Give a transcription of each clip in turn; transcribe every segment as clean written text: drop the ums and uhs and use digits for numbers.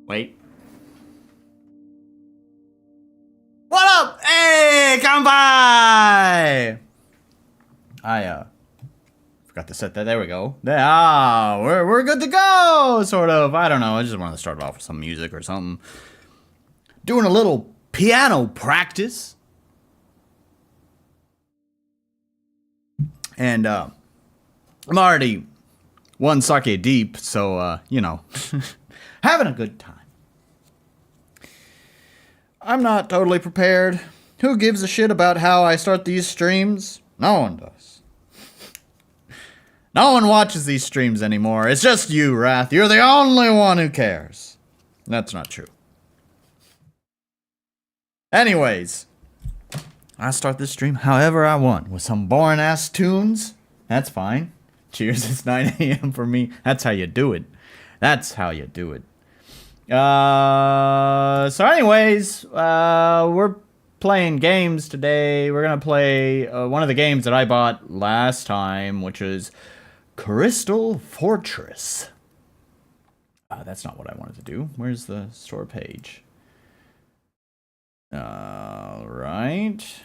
Wait. What up? Hey, come by! I forgot to set that. There we go. We're good to go, sort of. I don't know. I just wanted to start off with some music or something. Doing a little piano practice. And I'm already one sake deep, so you know, having a good time. I'm not totally prepared. Who gives a shit about how I start these streams? No one does. No one watches these streams anymore. It's just you, Wrath. You're the only one who cares. That's not true. Anyways, I start this stream however I want, with some boring ass tunes. That's fine. Cheers, it's 9 a.m. for me. That's how you do it. That's how you do it. So anyways, we're playing games today. We're gonna play one of the games that I bought last time, which is Crystal Fortress. That's not what I wanted to do. Where's the store page? Alright.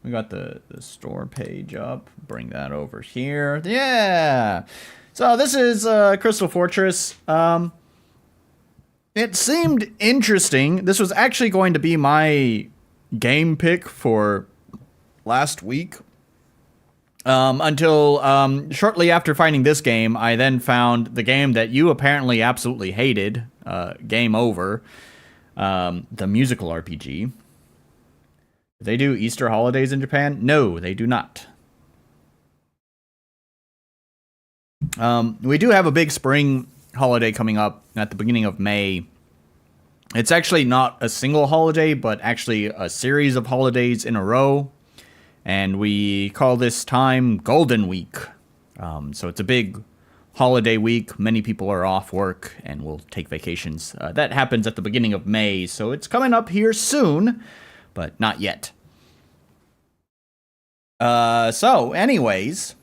We got the store page up. Bring that over here. Yeah! So this is Crystal Fortress. It seemed interesting. This was actually going to be my game pick for last week. Until shortly after finding this game, I then found the game that you apparently absolutely hated. Game Over. The musical RPG. Do they do Easter holidays in Japan? No, they do not. We do have a big spring holiday coming up at the beginning of May. It's actually not a single holiday, but actually a series of holidays in a row. And we call this time Golden Week. So it's a big holiday week. Many people are off work and will take vacations. That happens at the beginning of May, so it's coming up here soon, but not yet. So anyways,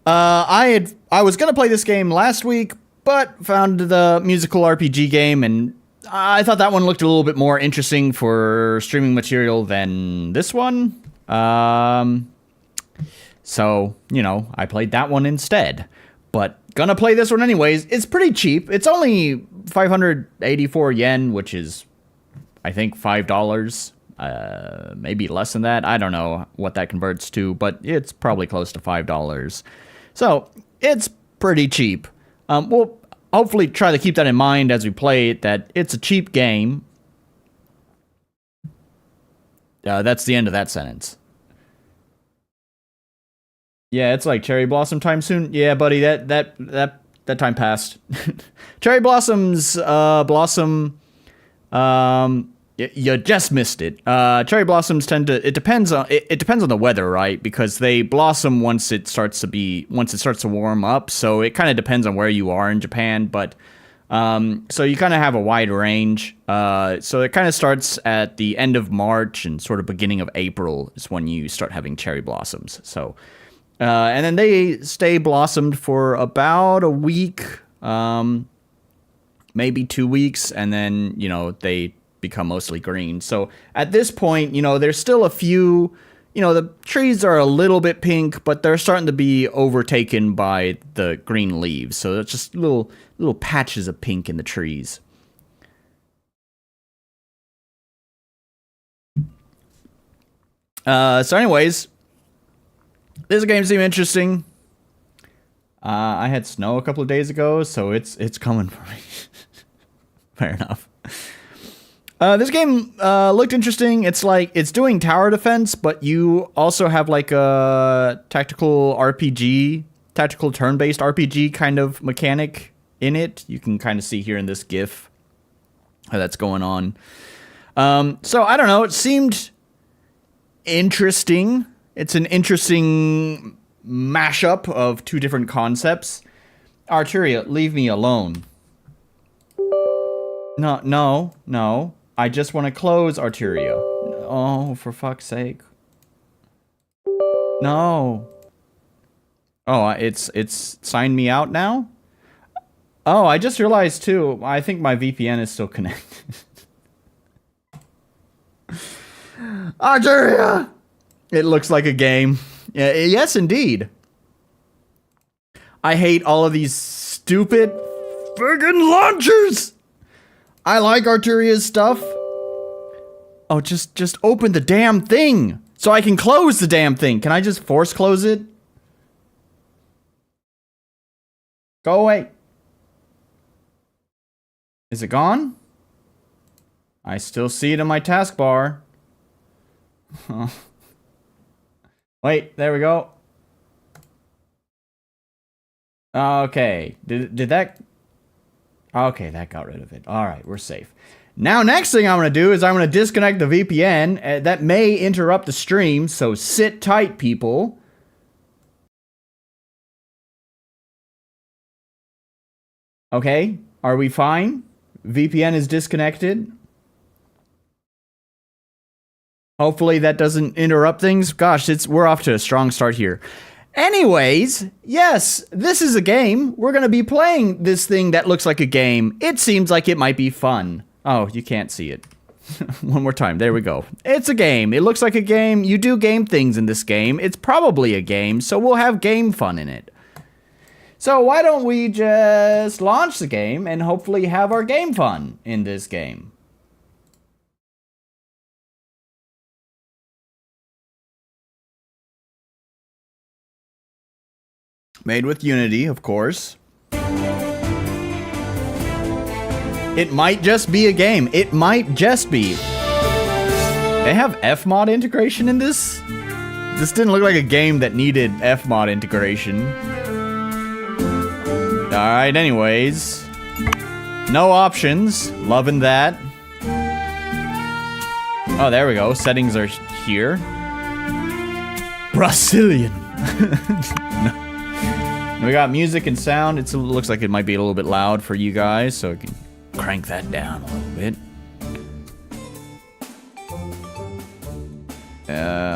I was gonna play this game last week, but found the musical RPG game, and I thought that one looked a little bit more interesting for streaming material than this one. So, you know, I played that one instead. But gonna play this one anyways. It's pretty cheap. It's only 584 yen, which is, I think, $5. Maybe less than that. I don't know what that converts to, but it's probably close to $5. So, it's pretty cheap. We'll hopefully try to keep that in mind as we play it, that it's a cheap game. That's the end of that sentence. Yeah, it's like cherry blossom time soon. Yeah, buddy, that time passed. Cherry blossoms blossom. You just missed it. Cherry blossoms tend to. It depends on the weather, right? Because they blossom once it starts to warm up. So it kind of depends on where you are in Japan, but so you kind of have a wide range. So it kind of starts at the end of March and sort of beginning of April is when you start having cherry blossoms. So. And then they stay blossomed for about a week, maybe 2 weeks, and then, you know, they become mostly green. So at this point, you know, there's still a few, you know, the trees are a little bit pink, but they're starting to be overtaken by the green leaves. So it's just little patches of pink in the trees. So anyways, this game seemed interesting. I had snow a couple of days ago, so it's coming for me. Fair enough. This game looked interesting. It's doing tower defense, but you also have like a tactical turn-based RPG kind of mechanic in it. You can kind of see here in this GIF how that's going on. So I don't know. It seemed interesting. It's an interesting mashup of two different concepts. Arturia, leave me alone. No. I just want to close Arturia. Oh, for fuck's sake. No. Oh, it's signed me out now? Oh, I just realized too, I think my VPN is still connected. Algeria! It looks like a game. Yeah, yes, indeed. I hate all of these stupid friggin' launchers! I like Arturia's stuff. Oh, just open the damn thing so I can close the damn thing. Can I just force close it? Go away. Is it gone? I still see it in my taskbar. Wait, there we go. Okay, did that... Okay, that got rid of it. All right, we're safe. Now, next thing I'm going to do is I'm going to disconnect the VPN. That may interrupt the stream, so sit tight, people. Okay, are we fine? VPN is disconnected. Hopefully that doesn't interrupt things. Gosh, we're off to a strong start here. Anyways, yes, this is a game. We're going to be playing this thing that looks like a game. It seems like it might be fun. Oh, you can't see it. One more time. There we go. It's a game. It looks like a game. You do game things in this game. It's probably a game, so we'll have game fun in it. So why don't we just launch the game and hopefully have our game fun in this game. Made with Unity, of course. It might just be a game. It might just be. They have Fmod integration in this? This didn't look like a game that needed Fmod integration. Alright, anyways. No options. Loving that. Oh, there we go. Settings are here. Brazilian. No. We got music and sound. It looks like it might be a little bit loud for you guys, so I can crank that down a little bit.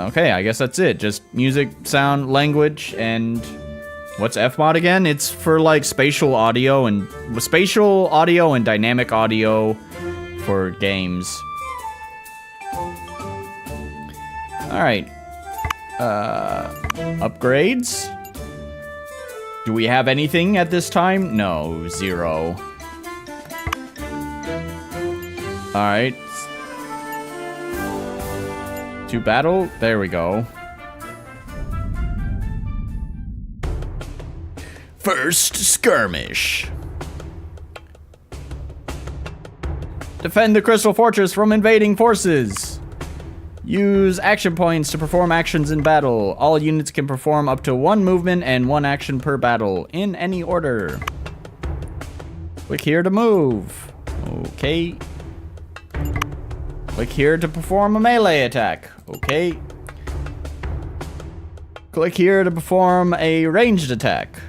Okay, I guess that's it. Just music, sound, language, and what's Fmod again? It's for like spatial audio and dynamic audio for games. All right. Upgrades. Do we have anything at this time? No, 0. Alright. To battle? There we go. First skirmish. Defend the Crystal Fortress from invading forces. Use action points to perform actions in battle. All units can perform up to 1 movement and 1 action per battle, in any order. Click here to move. Okay. Click here to perform a melee attack. Okay. Click here to perform a ranged attack.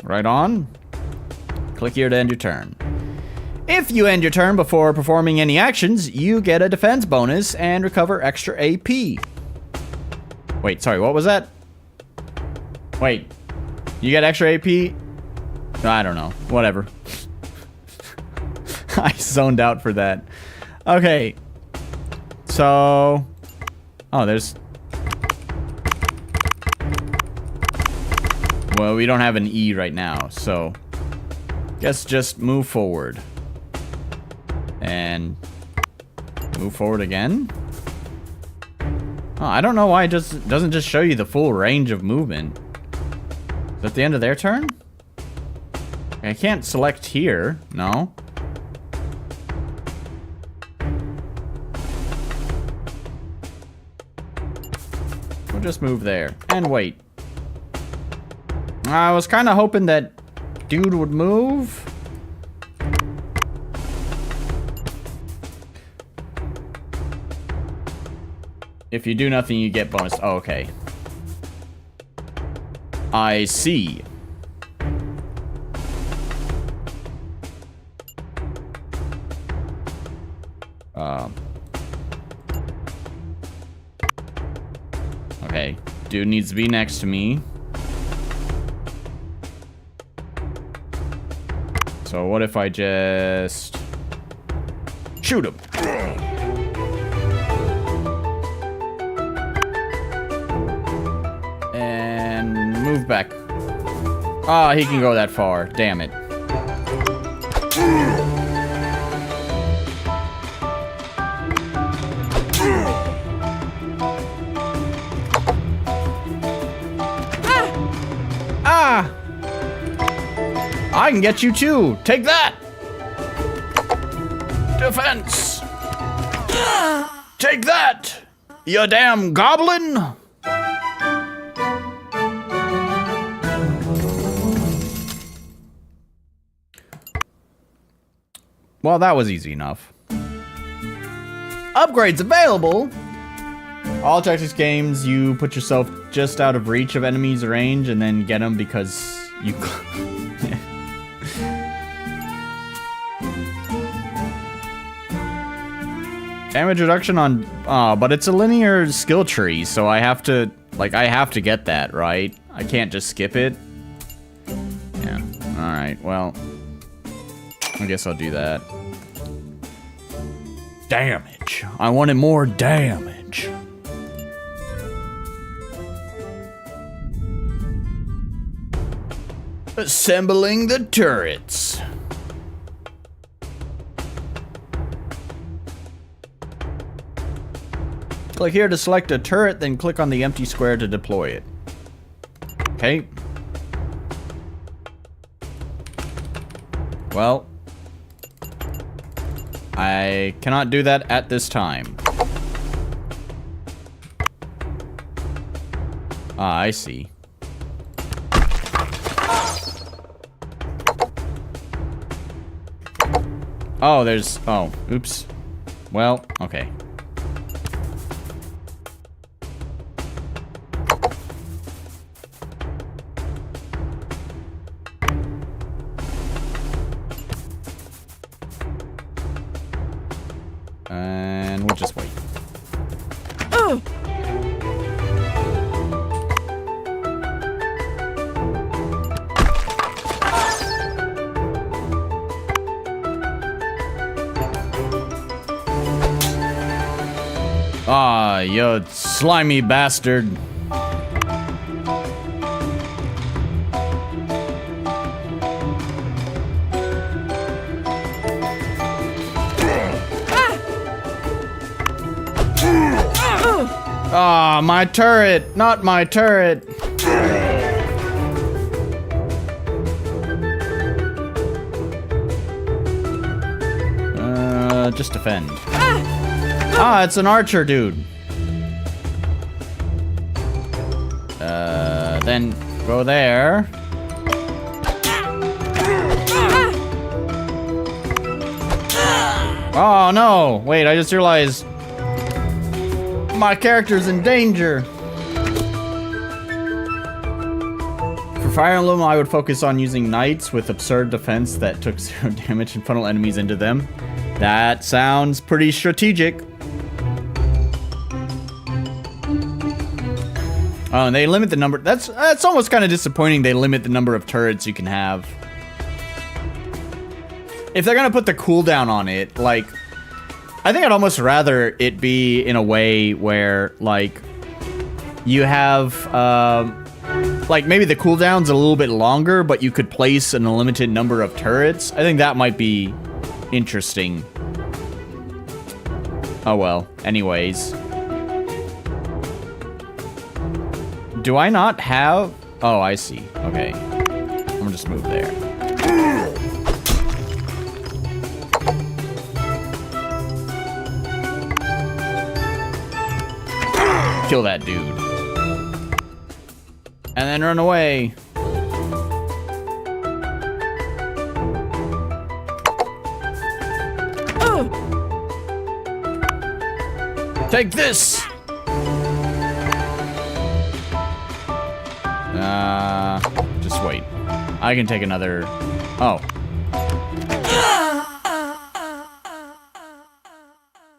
Right on. Click here to end your turn. If you end your turn before performing any actions, you get a defense bonus and recover extra AP. Wait, sorry, what was that? Wait, you get extra AP? I don't know, whatever. I zoned out for that. Okay, so... Oh, there's... Well, we don't have an E right now, so... Guess just move forward. And move forward again. Oh, I don't know why it just doesn't just show you the full range of movement. Is that the end of their turn? I can't select here. No. We'll just move there and wait. I was kind of hoping that dude would move. If you do nothing, you get bonus. Oh, okay. I see. Okay. Dude needs to be next to me. So what if I just shoot him? And move back. Ah, he can go that far. Damn it. Ah! I can get you too. Take that. Defense. Take that, you damn goblin. Well, that was easy enough. Upgrades available. All Tactics games, you put yourself just out of reach of enemies' range and then get them because you... Damage reduction on... but it's a linear skill tree, so I have to... Like, I have to get that, right? I can't just skip it. Yeah, alright, well... I guess I'll do that. Damage. I wanted more damage. Assembling the turrets. Click here to select a turret, then click on the empty square to deploy it. Okay. Well, I cannot do that at this time. Ah, I see. Oh, there's... Oh, oops. Well, okay. And we'll just wait. Ah, you slimy bastard. Ah, my turret, not my turret. Just defend. Ah, it's an archer dude. Then go there. Oh no, wait, I just realized my character's in danger. For Fire Emblem, I would focus on using knights with absurd defense that took 0 damage and funnel enemies into them. That sounds pretty strategic. Oh, and they limit the number. That's almost kind of disappointing. They limit the number of turrets you can have. If they're gonna put the cooldown on it, like, I think I'd almost rather it be in a way where, like, you have, like, maybe the cooldown's a little bit longer, but you could place an unlimited number of turrets. I think that might be interesting. Oh well, anyways. Do I not have... Oh, I see. Okay. I'm gonna just move there. Kill that dude. And then run away. Take this! Just wait. I can take another... Oh.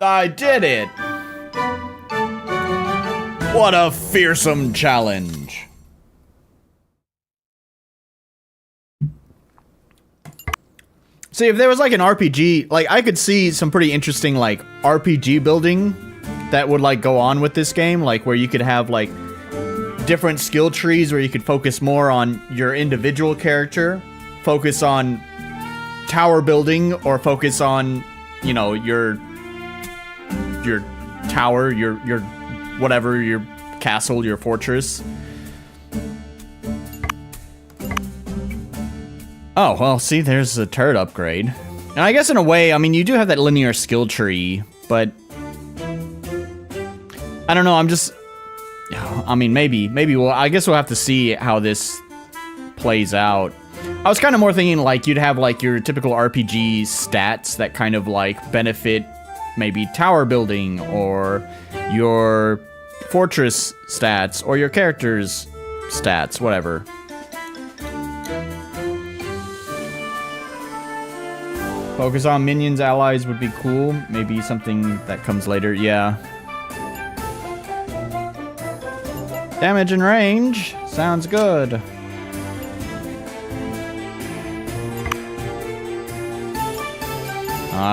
I did it! What a fearsome challenge. See, if there was like an RPG, like I could see some pretty interesting like RPG building that would like go on with this game, like where you could have like different skill trees where you could focus more on your individual character, focus on tower building, or focus on, you know, your tower, your whatever, your castle, your fortress. Oh, well, see, there's a turret upgrade. And I guess in a way, I mean, you do have that linear skill tree, but I don't know, I mean, maybe I guess we'll have to see how this plays out. I was kind of more thinking like you'd have like your typical RPG stats that kind of like benefit maybe tower building or your fortress stats or your character's stats, whatever. Focus on minions, allies would be cool. Maybe something that comes later, yeah. Damage and range, sounds good.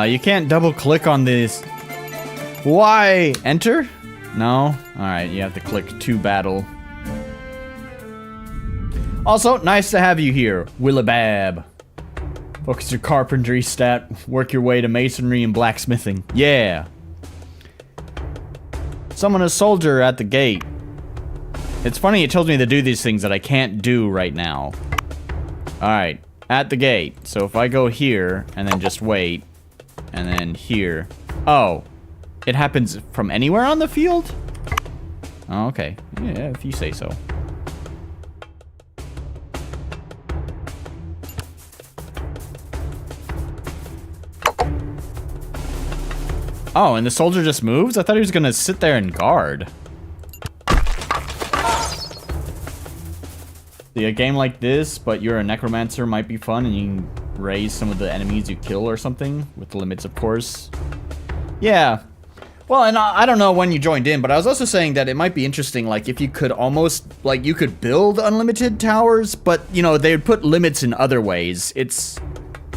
You can't double click on this. Why? Enter? No? Alright, you have to click to battle. Also, nice to have you here, Willabab. Focus your carpentry stat, work your way to masonry and blacksmithing. Yeah. Summon a soldier at the gate. It's funny, it tells me to do these things that I can't do right now. Alright, at the gate. So if I go here, and then just wait, and then here. Oh, it happens from anywhere on the field? Oh, okay. Yeah, if you say so. Oh, and the soldier just moves? I thought he was gonna sit there and guard. See, a game like this, but you're a necromancer, might be fun, and you can raise some of the enemies you kill or something, with the limits, of course. Yeah. Well, and I don't know when you joined in, but I was also saying that it might be interesting, like, if you could almost, like, you could build unlimited towers, but, you know, they would put limits in other ways.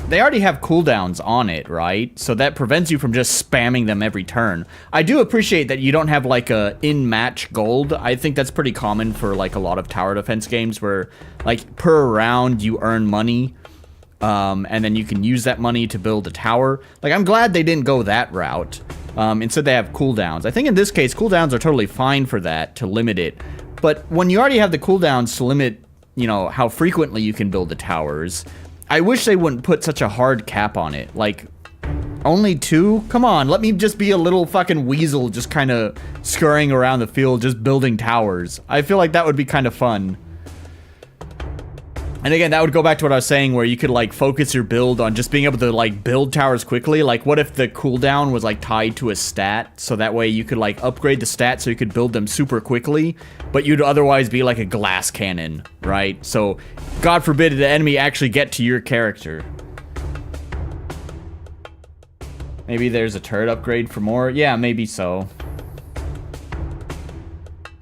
They already have cooldowns on it, right? So that prevents you from just spamming them every turn. I do appreciate that you don't have like a in-match gold. I think that's pretty common for like a lot of tower defense games where like per round you earn money and then you can use that money to build a tower. Like I'm glad they didn't go that route. Instead they have cooldowns. I think in this case cooldowns are totally fine for that, to limit it. But when you already have the cooldowns to limit, you know, how frequently you can build the towers, I wish they wouldn't put such a hard cap on it. Like, only 2? Come on, let me just be a little fucking weasel just kind of scurrying around the field just building towers. I feel like that would be kind of fun. And again, that would go back to what I was saying where you could like focus your build on just being able to like build towers quickly. Like what if the cooldown was like tied to a stat, so that way you could like upgrade the stat so you could build them super quickly, but you'd otherwise be like a glass cannon, right? So God forbid the enemy actually get to your character. Maybe there's a turret upgrade for more? Yeah, maybe so.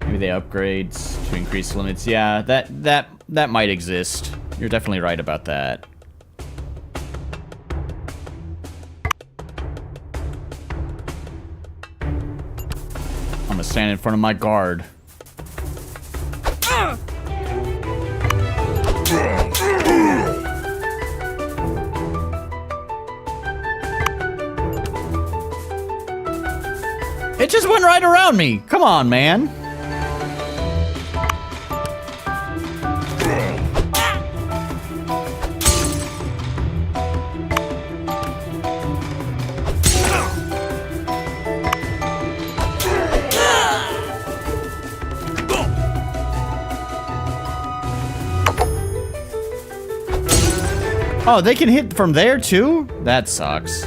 Maybe they upgrade to increase limits. Yeah, that might exist. You're definitely right about that. I'm gonna stand in front of my guard. It just went right around me. Come on, man. Oh, they can hit from there too? That sucks.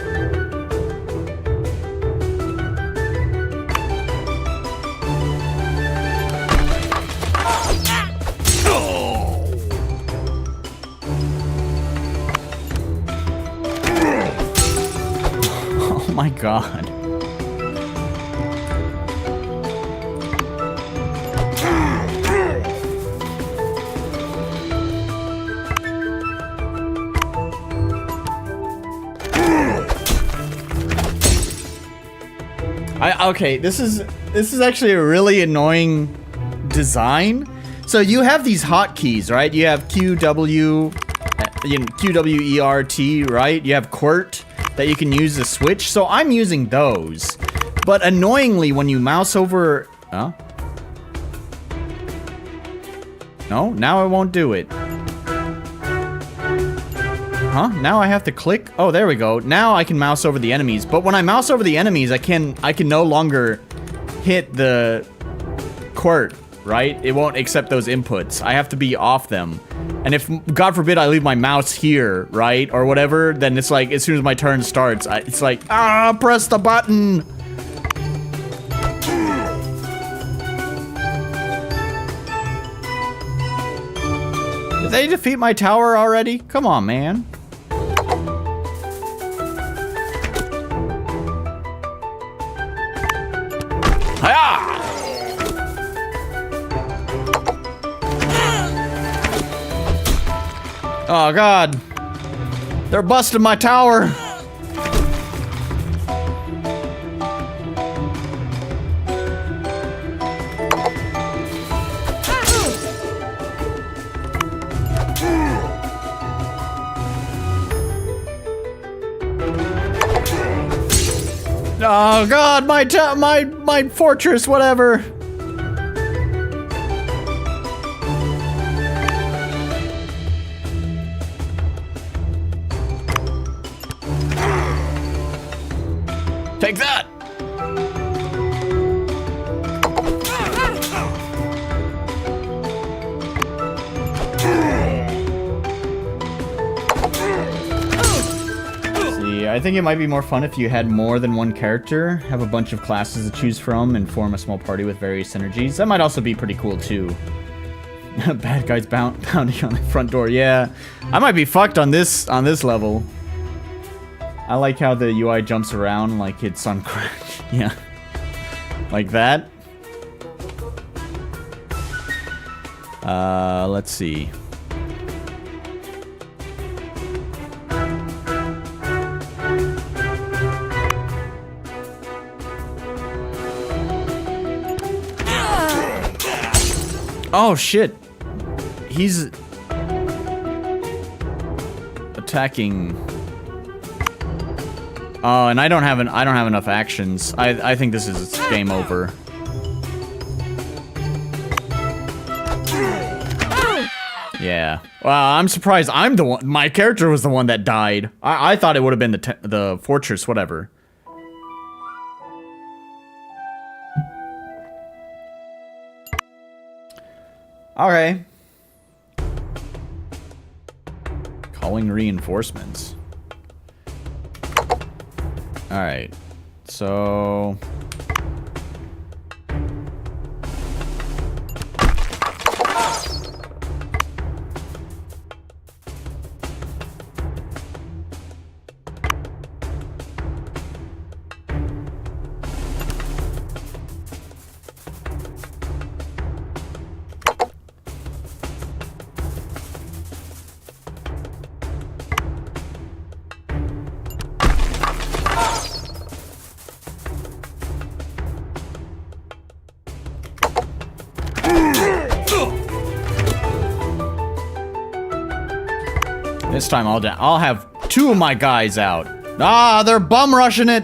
Oh my god. Okay, this is actually a really annoying design. So you have these hotkeys, right? You have QWERT, right? You have QWERT that you can use to switch. So I'm using those. But annoyingly, when you mouse over... Huh? No, now it won't do it. Huh? Now I have to click? Oh, there we go. Now I can mouse over the enemies. But when I mouse over the enemies, I can no longer hit the QWERT, right? It won't accept those inputs. I have to be off them. And if, God forbid, I leave my mouse here, right? Or whatever, then it's like, as soon as my turn starts, it's like, press the button! Did they defeat my tower already? Come on, man. Hiya! Oh, God. They're busting my tower. Oh God, my fortress, whatever. Take that. I think it might be more fun if you had more than one character, have a bunch of classes to choose from, and form a small party with various synergies. That might also be pretty cool, too. Bad guys pounding on the front door. Yeah, I might be fucked on this level. I like how the UI jumps around like it's on Crash. Yeah. Like that. Let's see. Oh shit. He's attacking. Oh, and I don't have enough actions. I think this is game over. Yeah. Wow, I'm surprised I'm the one. My character was the one that died. I thought it would have been the fortress, whatever. Okay. Calling reinforcements. Alright. So... This time I'll have two of my guys out. Ah, they're bum rushing it.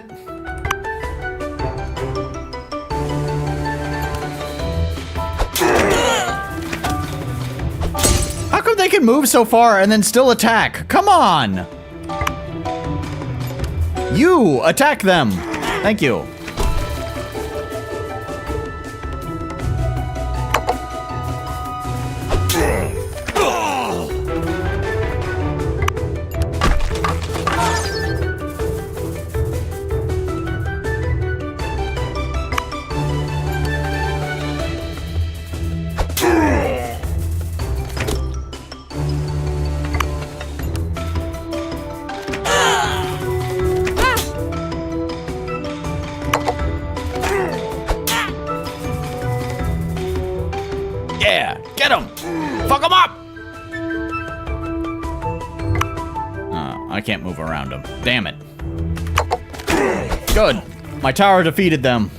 How come they can move so far and then still attack? Come on. You attack them. Thank you. Yeah, get him! Fuck him up! I can't move around him. Damn it. Good. My tower defeated them.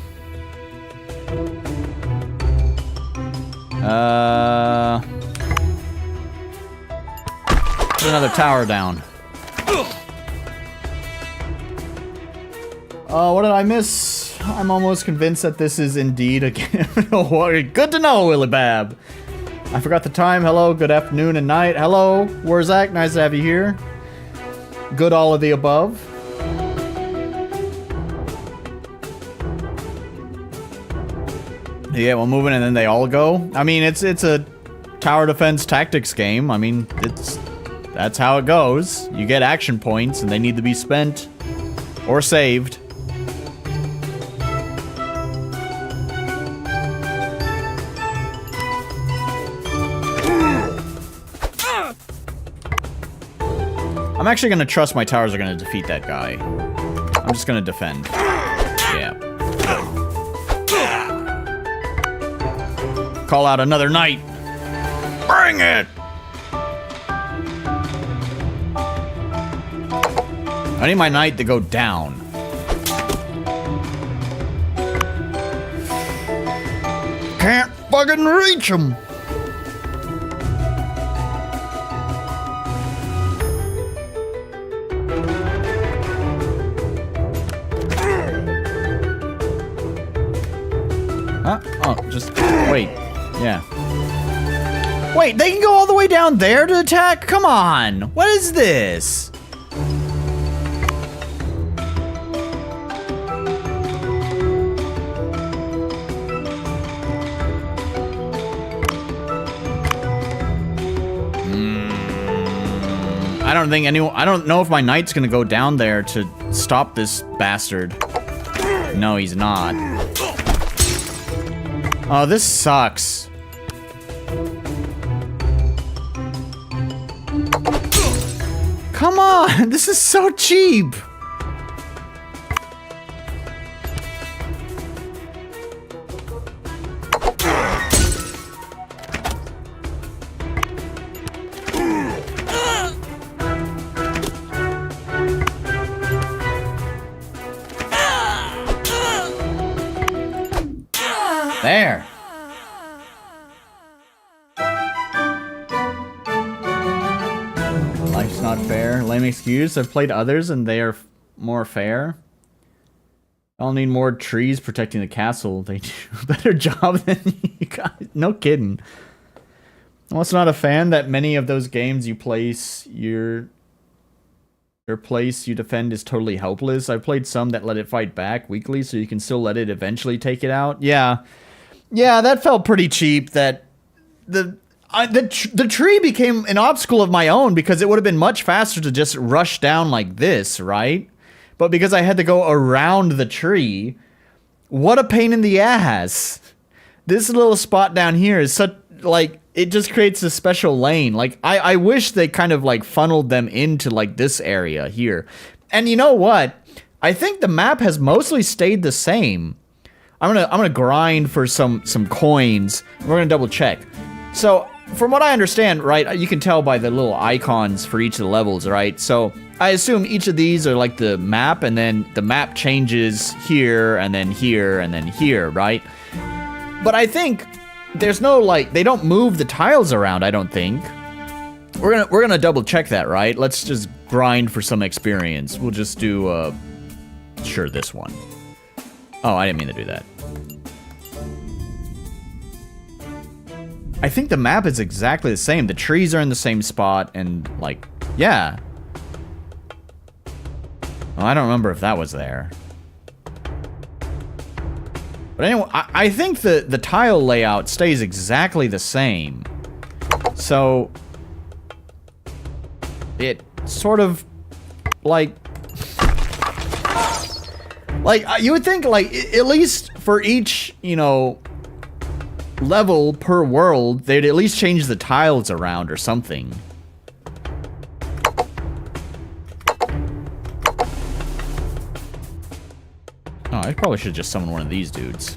Put another tower down. What did I miss? I'm almost convinced that this is indeed a game. Good to know, Willy Bab. I forgot the time. Hello, good afternoon and night. Hello, Warzak. Nice to have you here. Good all of the above. Yeah, well, moving and then they all go. I mean, it's a tower defense tactics game. I mean, that's how it goes. You get action points and they need to be spent or saved. I'm actually gonna trust my towers are gonna defeat that guy. I'm just gonna defend. Yeah. Call out another knight. Bring it! I need my knight to go down. Can't fucking reach him. Huh? Oh, just wait. Yeah. Wait, they can go all the way down there to attack? Come on! What is this? I don't know if my knight's gonna go down there to stop this bastard. No, he's not. Oh, this sucks. Come on, this is so cheap. There. Life's not fair. Lame excuse. I've played others and they are more fair. I'll need more trees protecting the castle. They do a better job than you guys. No kidding. I'm also not a fan that many of those games you place your place you defend is totally helpless. I've played some that let it fight back weakly so you can still let it eventually take it out. Yeah. Yeah, that felt pretty cheap. That the tree became an obstacle of my own because it would have been much faster to just rush down like this, right? But because I had to go around the tree, what a pain in the ass. This little spot down here is such, like, it just creates a special lane. Like, I wish they kind of, like, funneled them into, like, this area here. And you know what? I think the map has mostly stayed the same. I'm gonna grind for some coins. We're gonna double check. So, from what I understand, right, you can tell by the little icons for each of the levels, right? So, I assume each of these are like the map, and then the map changes here, and then here, and then here, right? But I think there's no, like, they don't move the tiles around, I don't think. We're gonna double check that, right? Let's just grind for some experience. We'll just do, sure, this one. Oh, I didn't mean to do that. I think the map is exactly the same. The trees are in the same spot, and, like, yeah. Well, I don't remember if that was there. But anyway, I think the tile layout stays exactly the same. So, it sort of, like, you would think, like, at least for each, you know, level per world, they'd at least change the tiles around or something. Oh, I probably should just summon one of these dudes.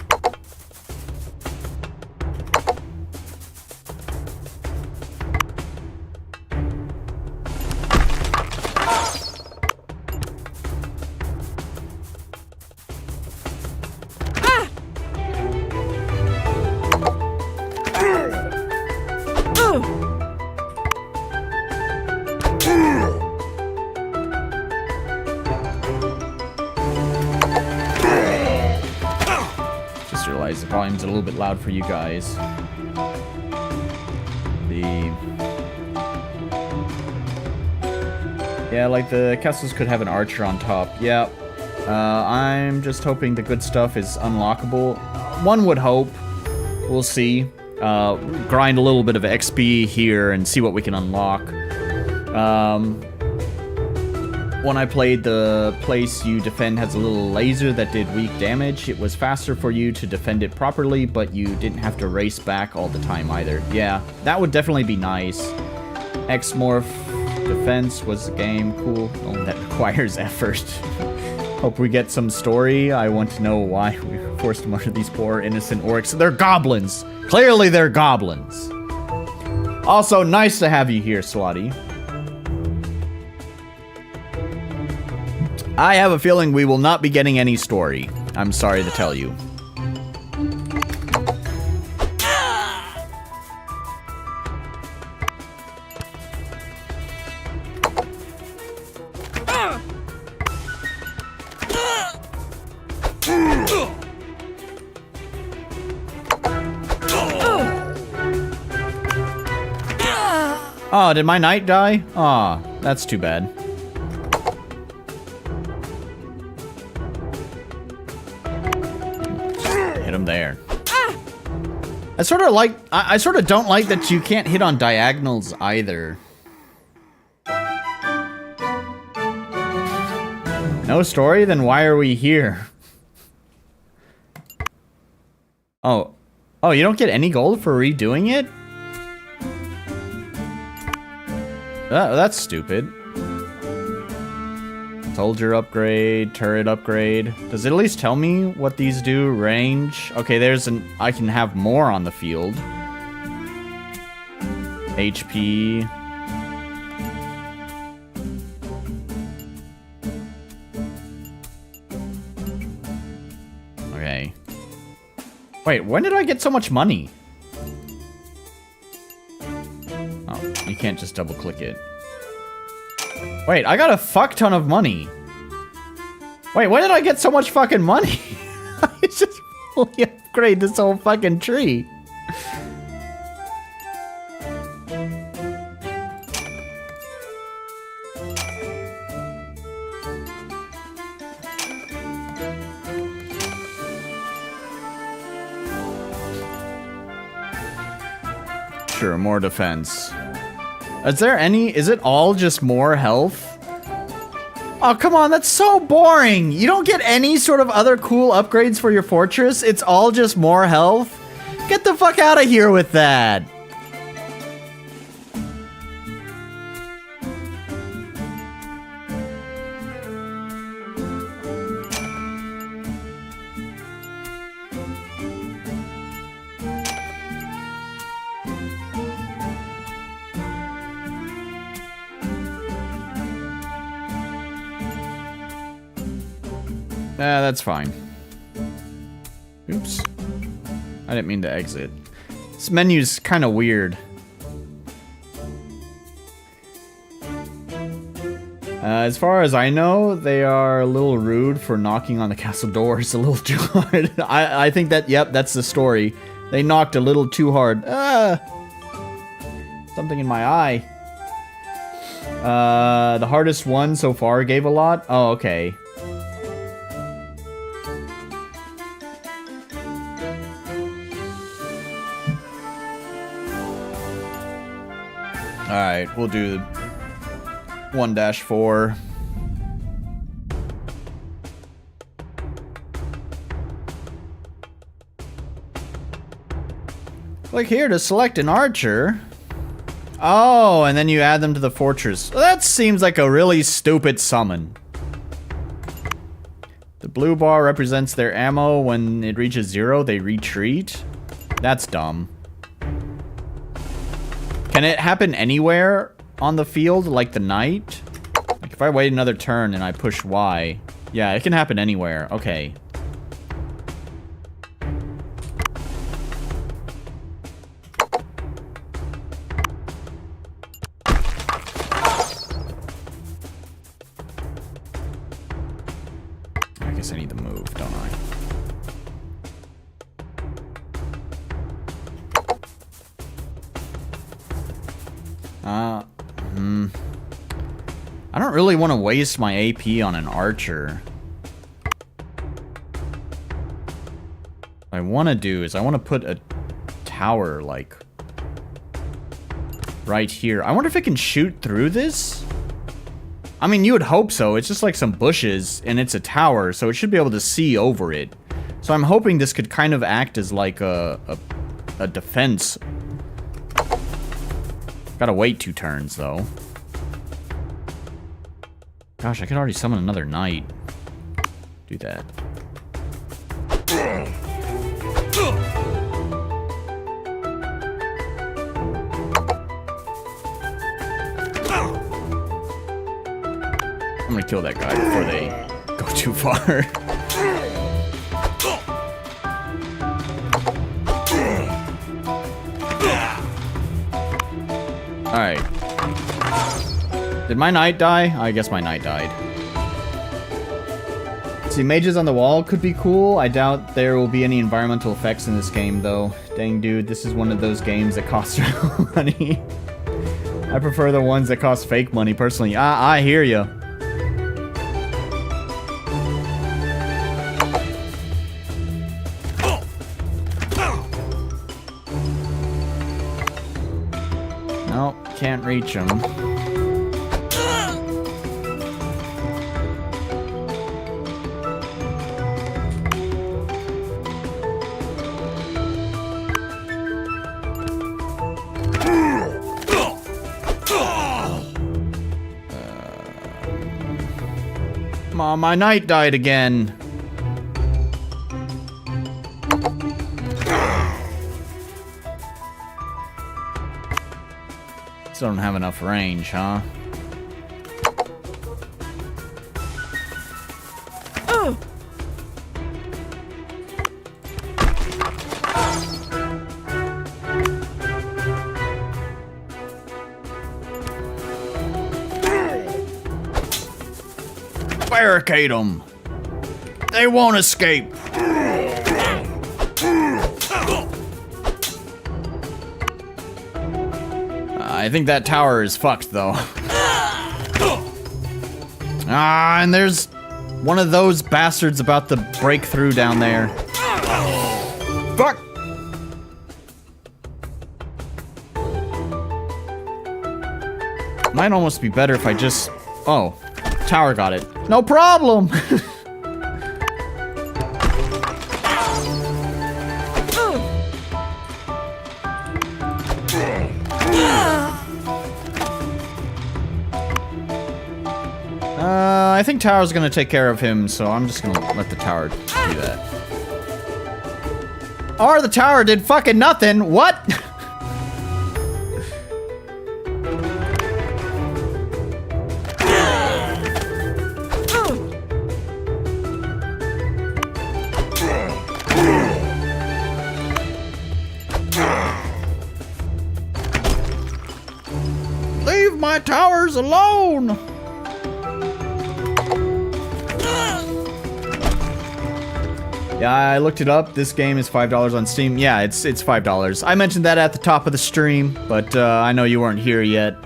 the volume's a little bit loud for you guys. Yeah, like the castles could have an archer on top. Yeah. I'm just hoping the good stuff is unlockable. One would hope. We'll see. Grind a little bit of XP here and see what we can unlock. When I played, the place you defend has a little laser that did weak damage. It was faster for you to defend it properly, but you didn't have to race back all the time either. Yeah, that would definitely be nice. X-Morph defense was the game. Cool. Oh, that requires effort. Hope we get some story. I want to know why we were forced to murder these poor innocent orcs. They're goblins. Clearly they're goblins. Also, nice to have you here, Swati. I have a feeling we will not be getting any story. I'm sorry to tell you. Oh, did my knight die? Aw, that's too bad. Hit him there. I sort of don't like that you can't hit on diagonals either. No story? Then why are we here? Oh. Oh, you don't get any gold for redoing it? That's stupid. Soldier upgrade, turret upgrade. Does it at least tell me what these do? Range. Okay, I can have more on the field. HP. Okay. Wait, when did I get so much money? Oh, you can't just double click it. Wait, I got a fuck ton of money. Wait, when did I get so much fucking money? I just fully upgrade this whole fucking tree. Sure, more defense. Is it all just more health? Oh, come on, that's so boring. You don't get any sort of other cool upgrades for your fortress? It's all just more health? Get the fuck out of here with that. That's fine. Oops. I didn't mean to exit. This menu's kind of weird. As far as I know, they are a little rude for knocking on the castle doors a little too hard. I think that, yep, that's the story. They knocked a little too hard. Something in my eye. The hardest one so far gave a lot? Oh, okay. Alright, we'll do 1-4. Click here to select an archer. Oh, and then you add them to the fortress. Well, that seems like a really stupid summon. The blue bar represents their ammo. When it reaches 0, they retreat. That's dumb. Can it happen anywhere on the field, like the knight? Like if I wait another turn and I push Y. Yeah, it can happen anywhere. Okay. I guess I need to move, don't I? I don't really want to waste my AP on an archer. What I want to do is I want to put a tower, like, right here. I wonder if it can shoot through this? I mean, you would hope so. It's just like some bushes, and it's a tower, so it should be able to see over it. So I'm hoping this could kind of act as like a defense. Gotta wait 2 turns, though. Gosh, I could already summon another knight. Do that. I'm gonna kill that guy before they go too far. Alright. Did my knight die? I guess my knight died. See, mages on the wall could be cool. I doubt there will be any environmental effects in this game, though. Dang, dude, this is one of those games that costs real money. I prefer the ones that cost fake money, personally. I hear ya. Nope, can't reach him. My knight died again. Still don't have enough range, huh? Barricade them. They won't escape. I think that tower is fucked, though. And there's one of those bastards about to break through down there. Fuck! Might almost be better if I just... Oh. Tower got it. No problem! I think Tower's gonna take care of him, so I'm just gonna let the tower do that. Or the tower did fucking nothing! What?! Leave my towers alone! Yeah, I looked it up. This game is $5 on Steam. Yeah, it's $5. I mentioned that at the top of the stream, but I know you weren't here yet.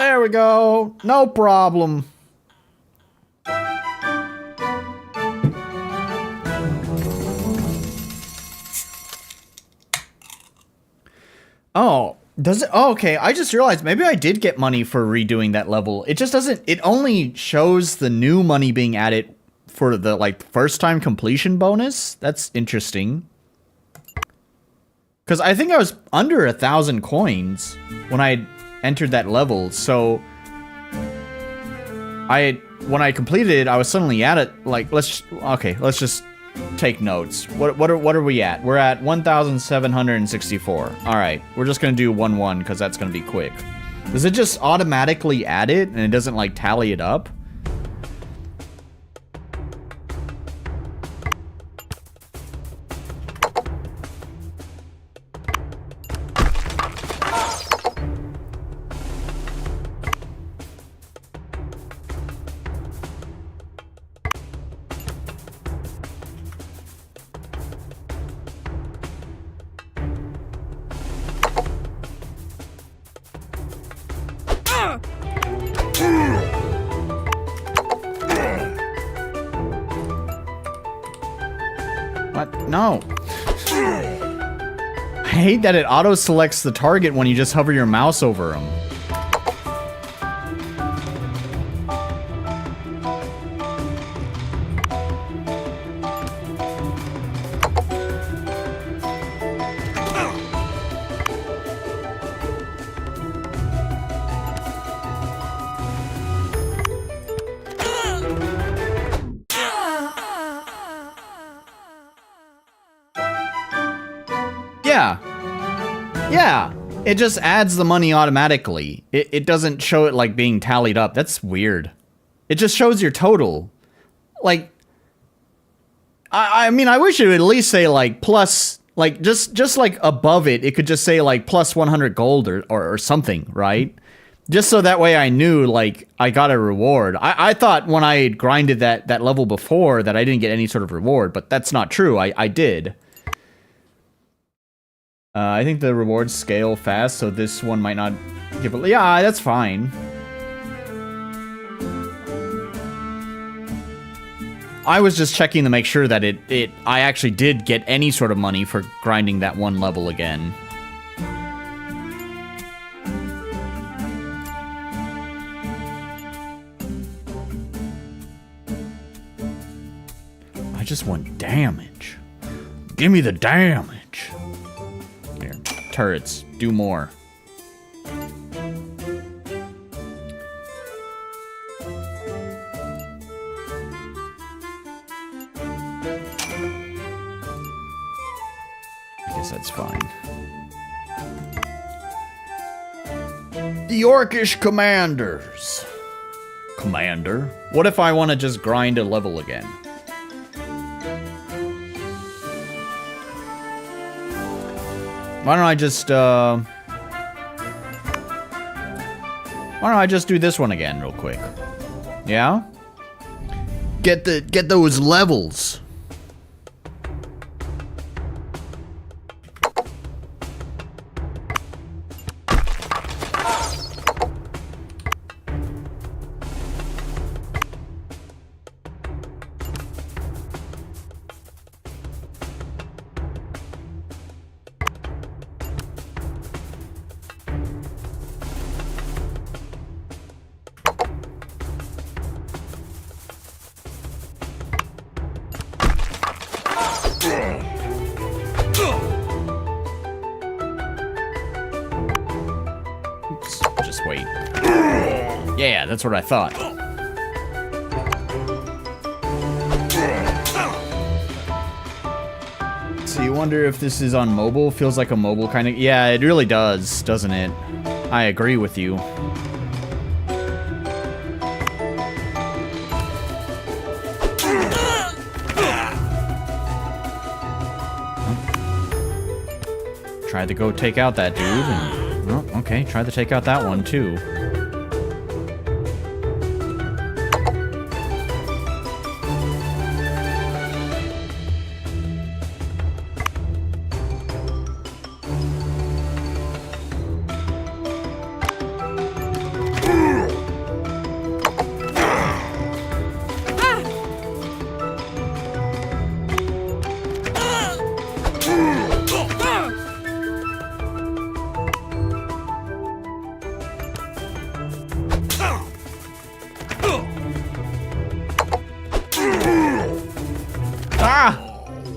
There we go. No problem. Oh, does it? Oh, okay. I just realized maybe I did get money for redoing that level. It just doesn't, it only shows the new money being added for the, like, first time completion bonus. That's interesting. Because I think I was under 1,000 coins when I entered that level. So, when I completed it, I was suddenly at it, like, let's just take notes. What are we at? We're at 1,764. All right, we're just gonna do 1-1 because that's gonna be quick. Does it just automatically add it and it doesn't like tally it up? What? No. I hate that it auto-selects the target when you just hover your mouse over them. Yeah, it just adds the money automatically. It doesn't show it like being tallied up. That's weird. It just shows your total. Like, I mean, I wish it would at least say like plus, like just like above it, it could just say like plus 100 gold or something, right? Just so that way I knew like I got a reward. I thought when I had grinded that level before that I didn't get any sort of reward, but that's not true. I did. I think the rewards scale fast, so this one might not give it. Yeah, that's fine. I was just checking to make sure that I actually did get any sort of money for grinding that one level again. I just want damage. Give me the damage. Here, turrets, do more. I guess that's fine. The Orcish Commanders. Commander? What if I want to just grind a level again? Why don't I just do this one again real quick? Yeah? Get those levels. Just wait. Yeah, that's what I thought. So you wonder if this is on mobile? Feels like a mobile kind of... Yeah, it really does, doesn't it? I agree with you. Tried to go take out that dude, and... Oh, okay, tried to take out that one, too.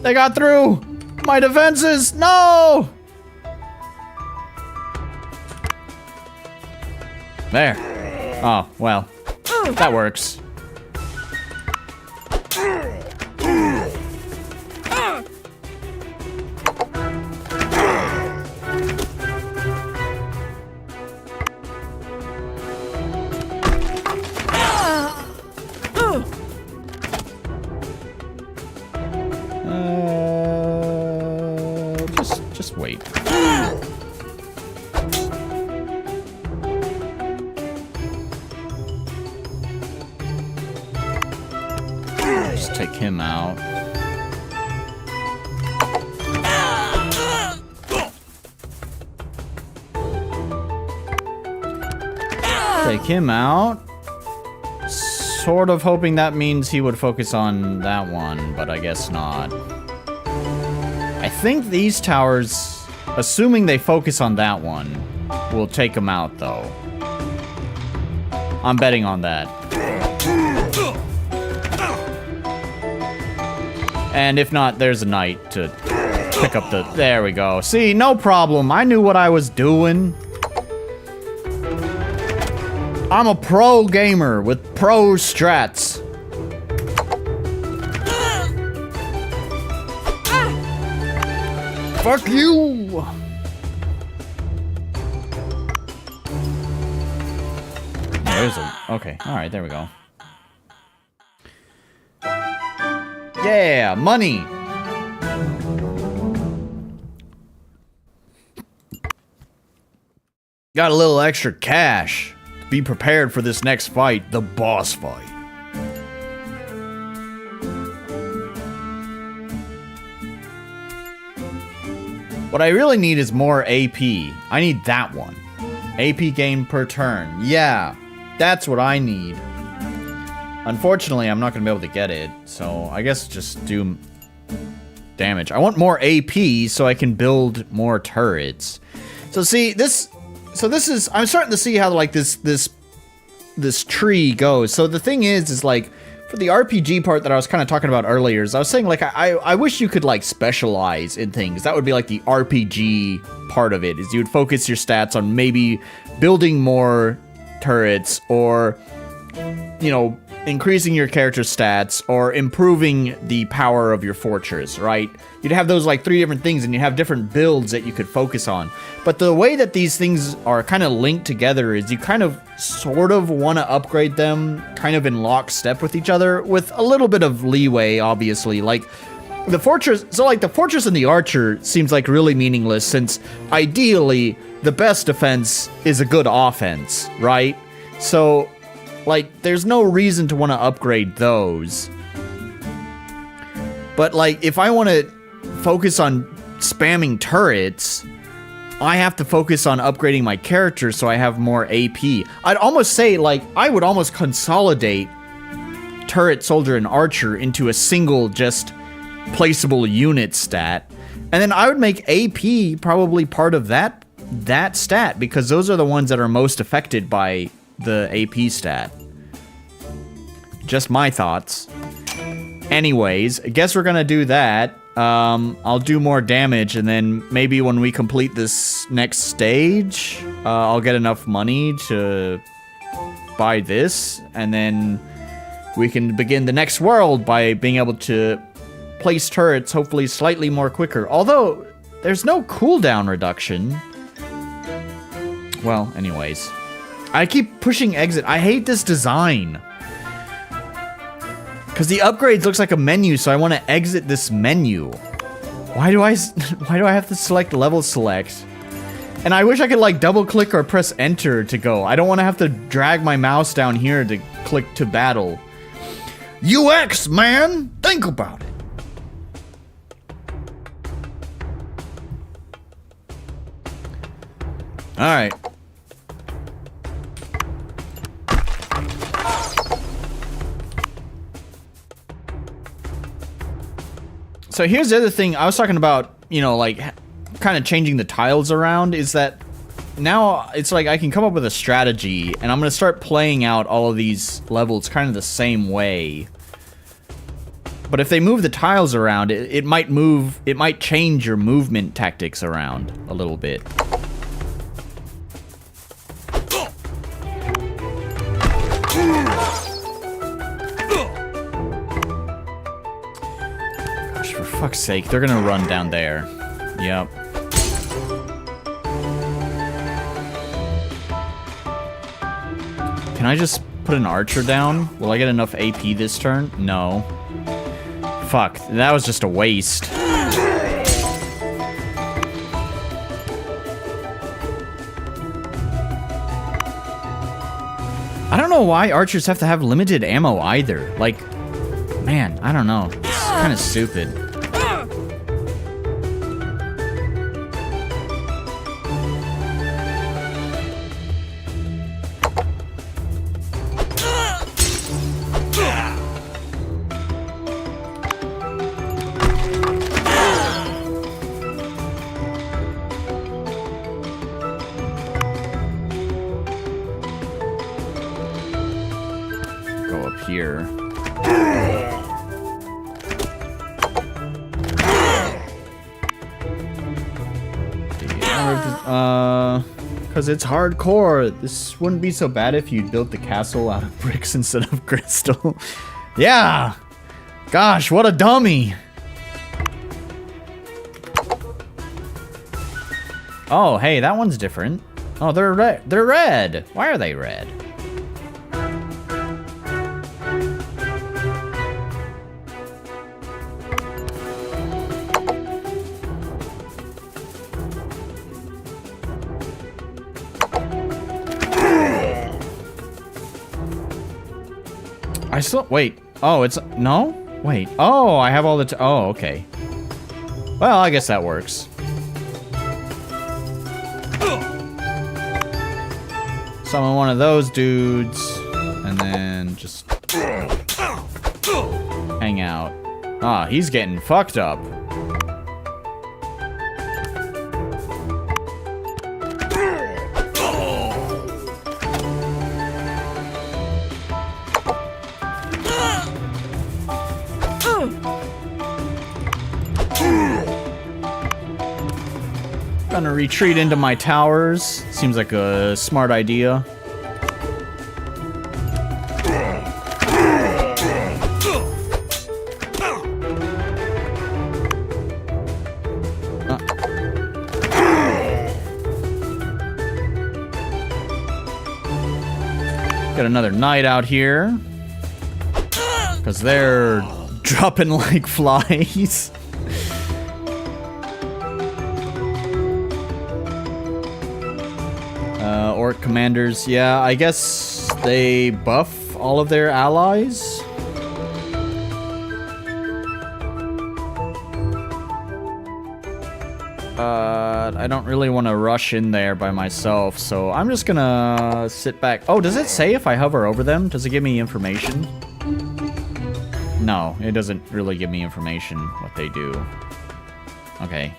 They got through! My defenses! No! There. Oh, well. That works. Just wait. Just take him out. Take him out. Sort of hoping that means he would focus on that one, but I guess not. think these towers, assuming they focus on that one, will take them out, though. I'm betting on that. And if not, there's a knight to pick up the... There we go. See, no problem. I knew what I was doing. I'm a pro gamer with pro strats. Fuck you! There's a... Okay, alright, there we go. Yeah, money! Got a little extra cash. Be prepared for this next fight, the boss fight. What I really need is more AP. I need that one. AP gain per turn. Yeah, that's what I need. Unfortunately, I'm not going to be able to get it, so I guess just do damage. I want more AP so I can build more turrets. So see, this is, I'm starting to see how like this tree goes. So the thing is like, for the RPG part that I was kind of talking about earlier, is I was saying like, I wish you could like specialize in things. That would be like the RPG part of it, is you would focus your stats on maybe building more turrets, or, you know, increasing your character's stats, or improving the power of your fortress, right? You'd have those like 3 different things, and you have different builds that you could focus on. But the way that these things are kind of linked together is you kind of sort of want to upgrade them kind of in lockstep with each other, with a little bit of leeway, obviously. Like the fortress, so like the fortress and the archer seems like really meaningless, since ideally the best defense is a good offense, right? So like, there's no reason to want to upgrade those. But, like, if I want to focus on spamming turrets, I have to focus on upgrading my character so I have more AP. I'd almost say, like, I would almost consolidate turret, soldier, and archer into a single, just placeable unit stat. And then I would make AP probably part of that stat, because those are the ones that are most affected by the AP stat. Just my thoughts. Anyways, I guess we're gonna do that. I'll do more damage, and then maybe when we complete this next stage, I'll get enough money to buy this, and then we can begin the next world by being able to place turrets, hopefully slightly more quicker. Although, there's no cooldown reduction. Well, anyways. I keep pushing exit. I hate this design. Because the upgrades looks like a menu, so I want to exit this menu. Why do I have to select level select? And I wish I could like double click or press enter to go. I don't want to have to drag my mouse down here to click to battle. UX, man! Think about it. Alright. So here's the other thing I was talking about, you know, like kind of changing the tiles around, is that now it's like I can come up with a strategy, and I'm going to start playing out all of these levels kind of the same way. But if they move the tiles around, it might change your movement tactics around a little bit. For fuck's sake, they're gonna run down there. Yep. Can I just put an archer down? Will I get enough AP this turn? No. Fuck, that was just a waste. I don't know why archers have to have limited ammo either. Like, man, I don't know. It's kind of stupid. up here. Because it's hardcore. This wouldn't be so bad if you built the castle out of bricks instead of crystal. Yeah! Gosh, what a dummy! Oh, hey, that one's different. Oh, they're red. They're red. Why are they red? I still wait. Oh, it's no. Wait. Oh, I have all the. Oh, okay. Well, I guess that works. Summon one of those dudes, and then just hang out. Ah, he's getting fucked up. Gonna retreat into my towers. Seems like a smart idea. Got another knight out here. Because they're dropping like flies. Orc commanders, yeah, I guess they buff all of their allies. I don't really want to rush in there by myself, so I'm just gonna sit back. Oh, does it say if I hover over them? Does it give me information? No, it doesn't really give me information what they do. Okay.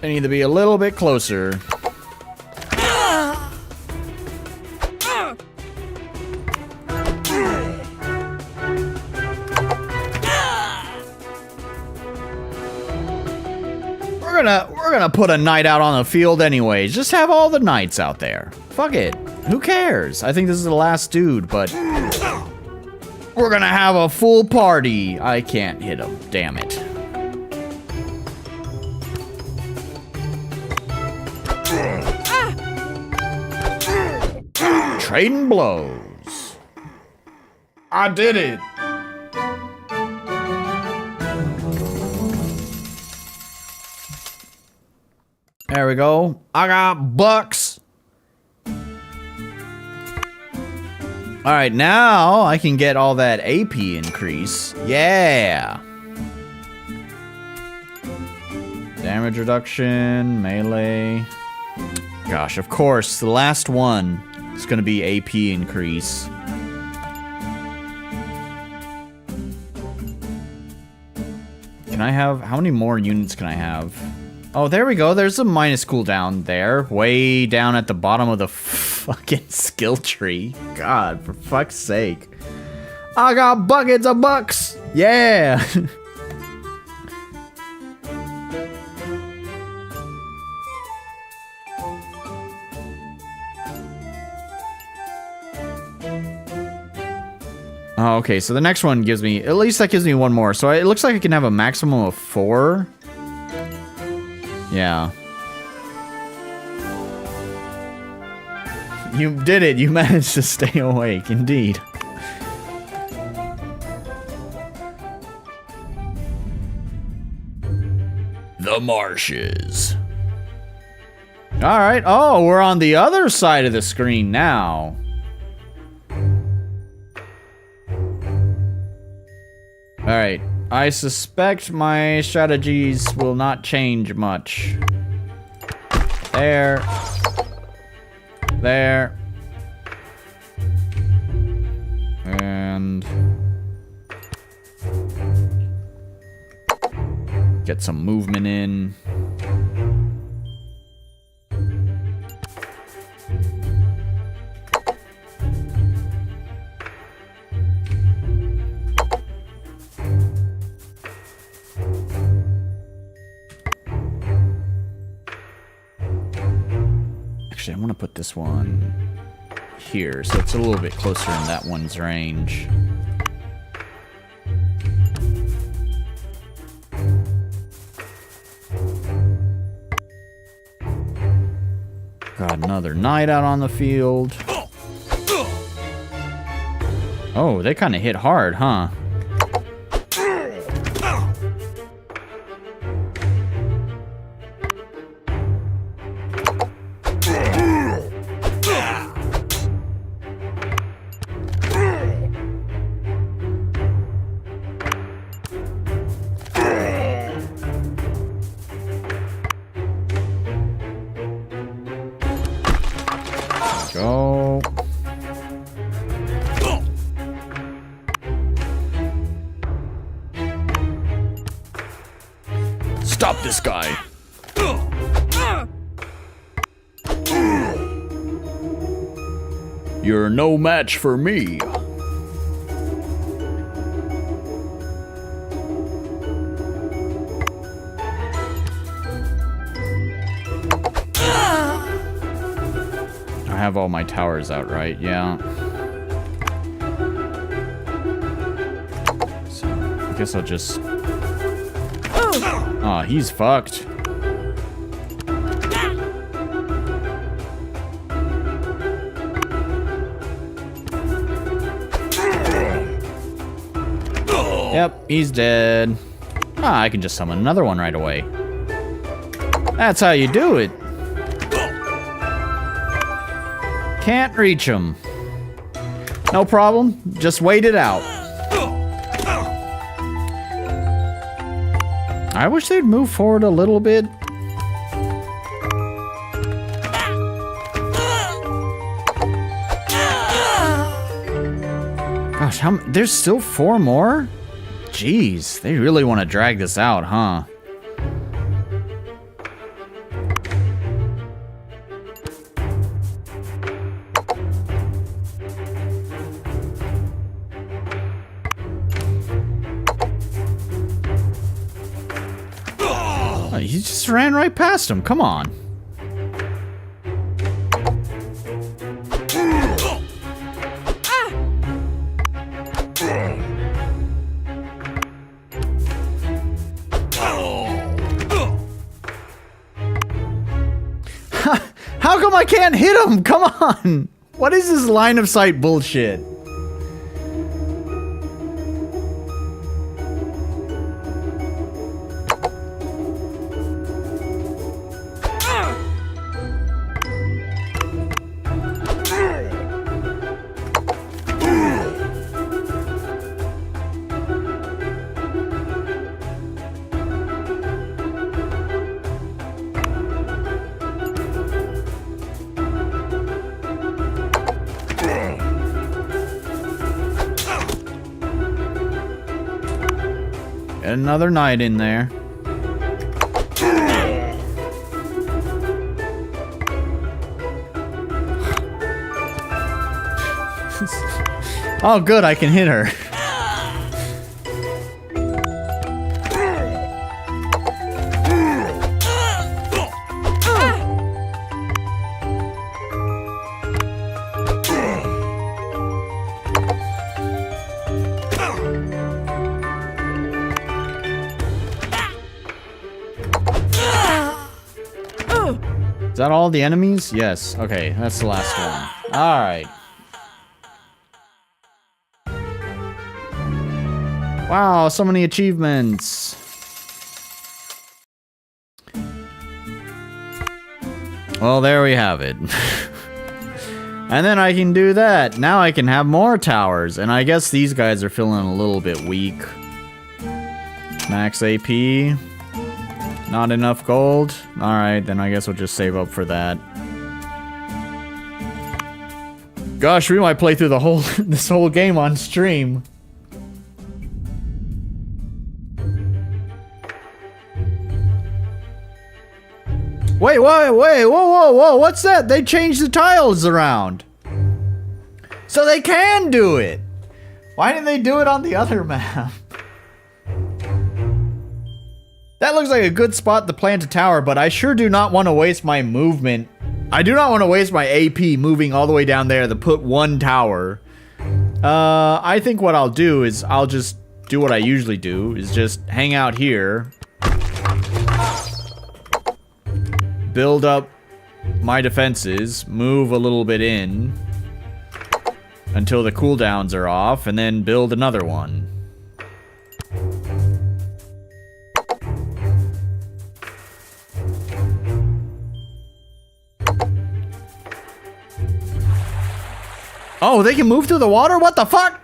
I need to be a little bit closer. We're gonna put a knight out on the field anyways. Just have all the knights out there. Fuck it. Who cares? I think this is the last dude, but we're gonna have a full party. I can't hit him. Damn it. Trading blows. I did it. There we go. I got bucks. All right, now I can get all that AP increase. Yeah. Damage reduction, melee. Gosh, of course, the last one is going to be AP increase. Can I have, how many more units can I have? Oh, there we go. There's a minus cooldown there. Way down at the bottom of the fucking skill tree. God, for fuck's sake. I got buckets of bucks. Yeah. Oh, okay, so the next one gives me, at least that gives me one more. So it looks like I can have a maximum of 4. Yeah. You did it. You managed to stay awake, indeed. The marshes. All right. Oh, we're on the other side of the screen now. All right. I suspect my strategies will not change much. There. There. And get some movement in. Actually, I want to put this one here, so it's a little bit closer in that one's range. Got another knight out on the field. Oh, they kind of hit hard, huh? Go. Stop this guy. You're no match for me. I have all my towers out, right? Yeah. So, I guess I'll just... Oh, he's fucked. Yep, he's dead. Ah, I can just summon another one right away. That's how you do it. Can't reach him. No problem. Just wait it out. I wish they'd move forward a little bit. Gosh, there's still 4 more? Jeez, they really want to drag this out, huh? He just ran right past him. Come on. How come I can't hit him? Come on. What is this line of sight bullshit? Another knight in there. Oh, good, I can hit her. Is that all the enemies? Yes. Okay, that's the last one. Alright. Wow, so many achievements. Well, there we have it. And then I can do that. Now I can have more towers. And I guess these guys are feeling a little bit weak. Max AP. Not enough gold? Alright, then I guess we'll just save up for that. Gosh, we might play through the whole this whole game on stream. Wait, whoa, what's that? They changed the tiles around. So they can do it. Why didn't they do it on the other map? That looks like a good spot to plant a tower, but I sure do not want to waste my movement I do not want to waste my AP moving all the way down there to put one tower. I think what I'll do is I'll just do what I usually do, is just hang out here. Build up my defenses, move a little bit in until the cooldowns are off, and then build another one. Oh, they can move through the water? What the fuck?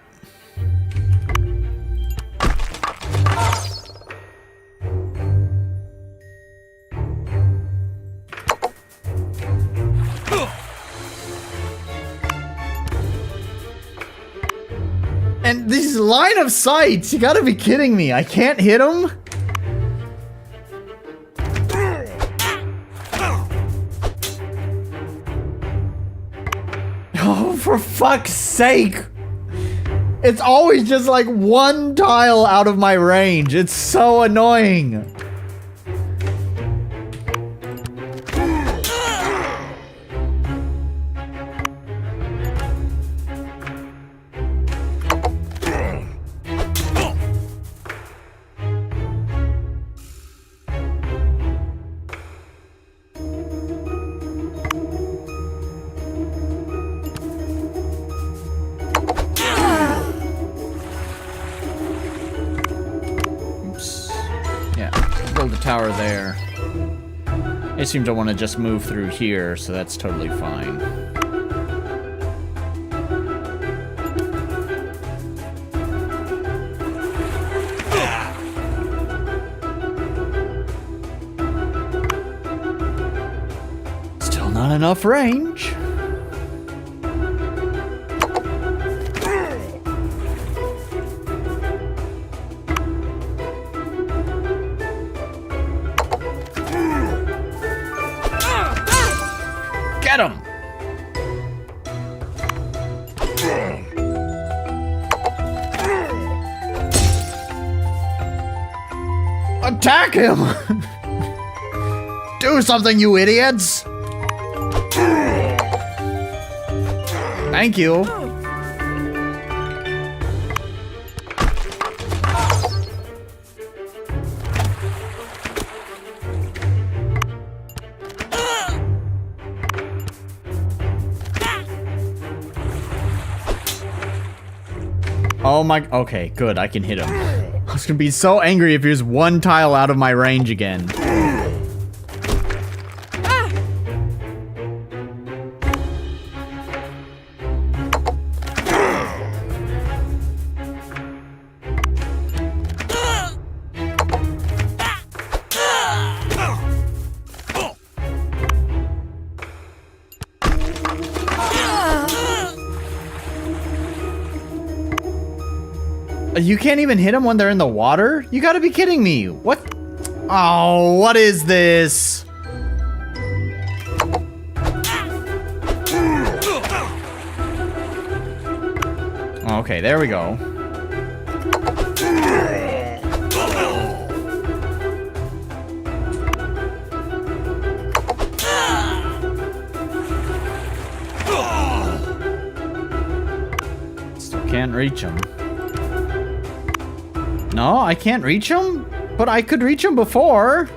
And these line of sights, you gotta be kidding me. I can't hit them? Oh, for fuck's sake. It's always just like one tile out of my range. It's so annoying. Tower there. They seem to want to just move through here, so that's totally fine. Still not enough range. Get him! Attack him! Do something, you idiots! Thank you. Oh my, okay, good, I can hit him. I was gonna be so angry if he was one tile out of my range again. You can't even hit them when they're in the water? You gotta be kidding me. What? Oh, what is this? Okay, there we go. Still can't reach them. No, I can't reach him? But I could reach him before.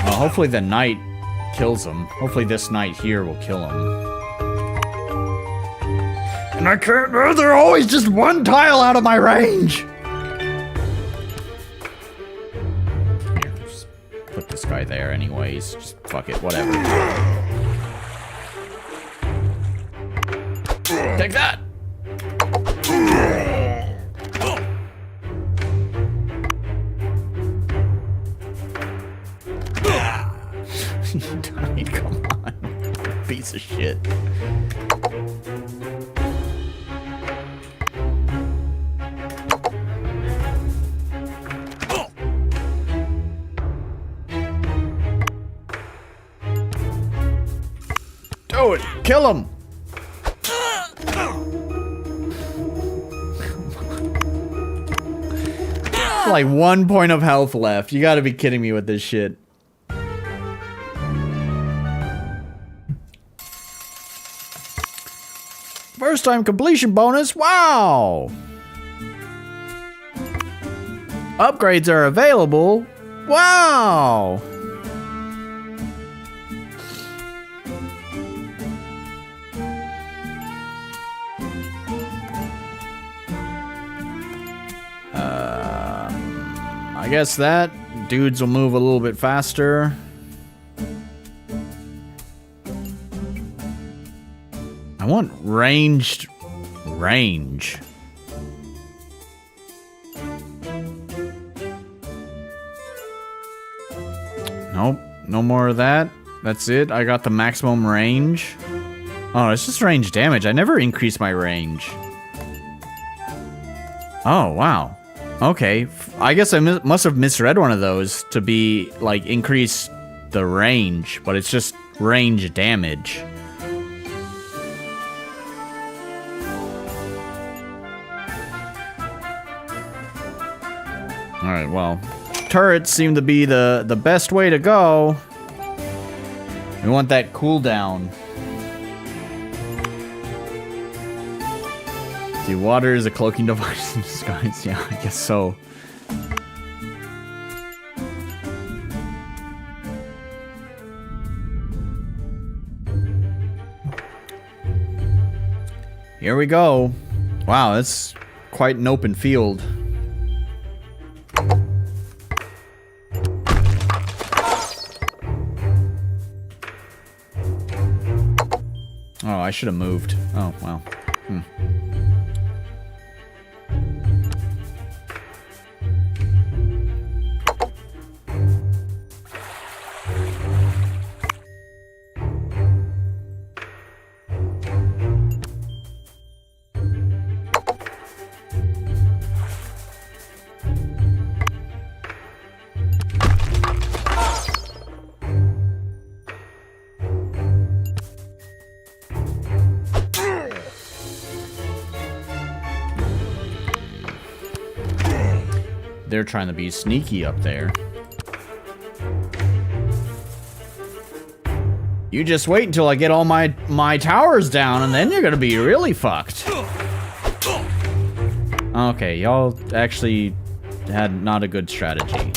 Well, hopefully the knight kills him. Hopefully this knight here will kill him. And I can't, they're always just one tile out of my range. Guy there anyways, just fuck it, whatever. Take that. Come on, piece of shit. Kill him! Like 1 point of health left. You gotta be kidding me with this shit. First time completion bonus. Wow! Upgrades are available. Wow! I guess that dudes will move a little bit faster. I want ranged range. Nope, no more of that. That's it. I got the maximum range. Oh, it's just range damage. I never increased my range. Oh, wow. Okay, I guess I must have misread one of those to be, like, increase the range, but it's just range damage. Alright, well, turrets seem to be the best way to go. We want that cooldown. See, water is a cloaking device in disguise. Yeah, I guess so. Here we go. Wow, that's quite an open field. Oh, I should have moved. Oh, wow. They're trying to be sneaky up there. You just wait until I get all my towers down, and then you're gonna be really fucked. Okay, y'all actually had not a good strategy.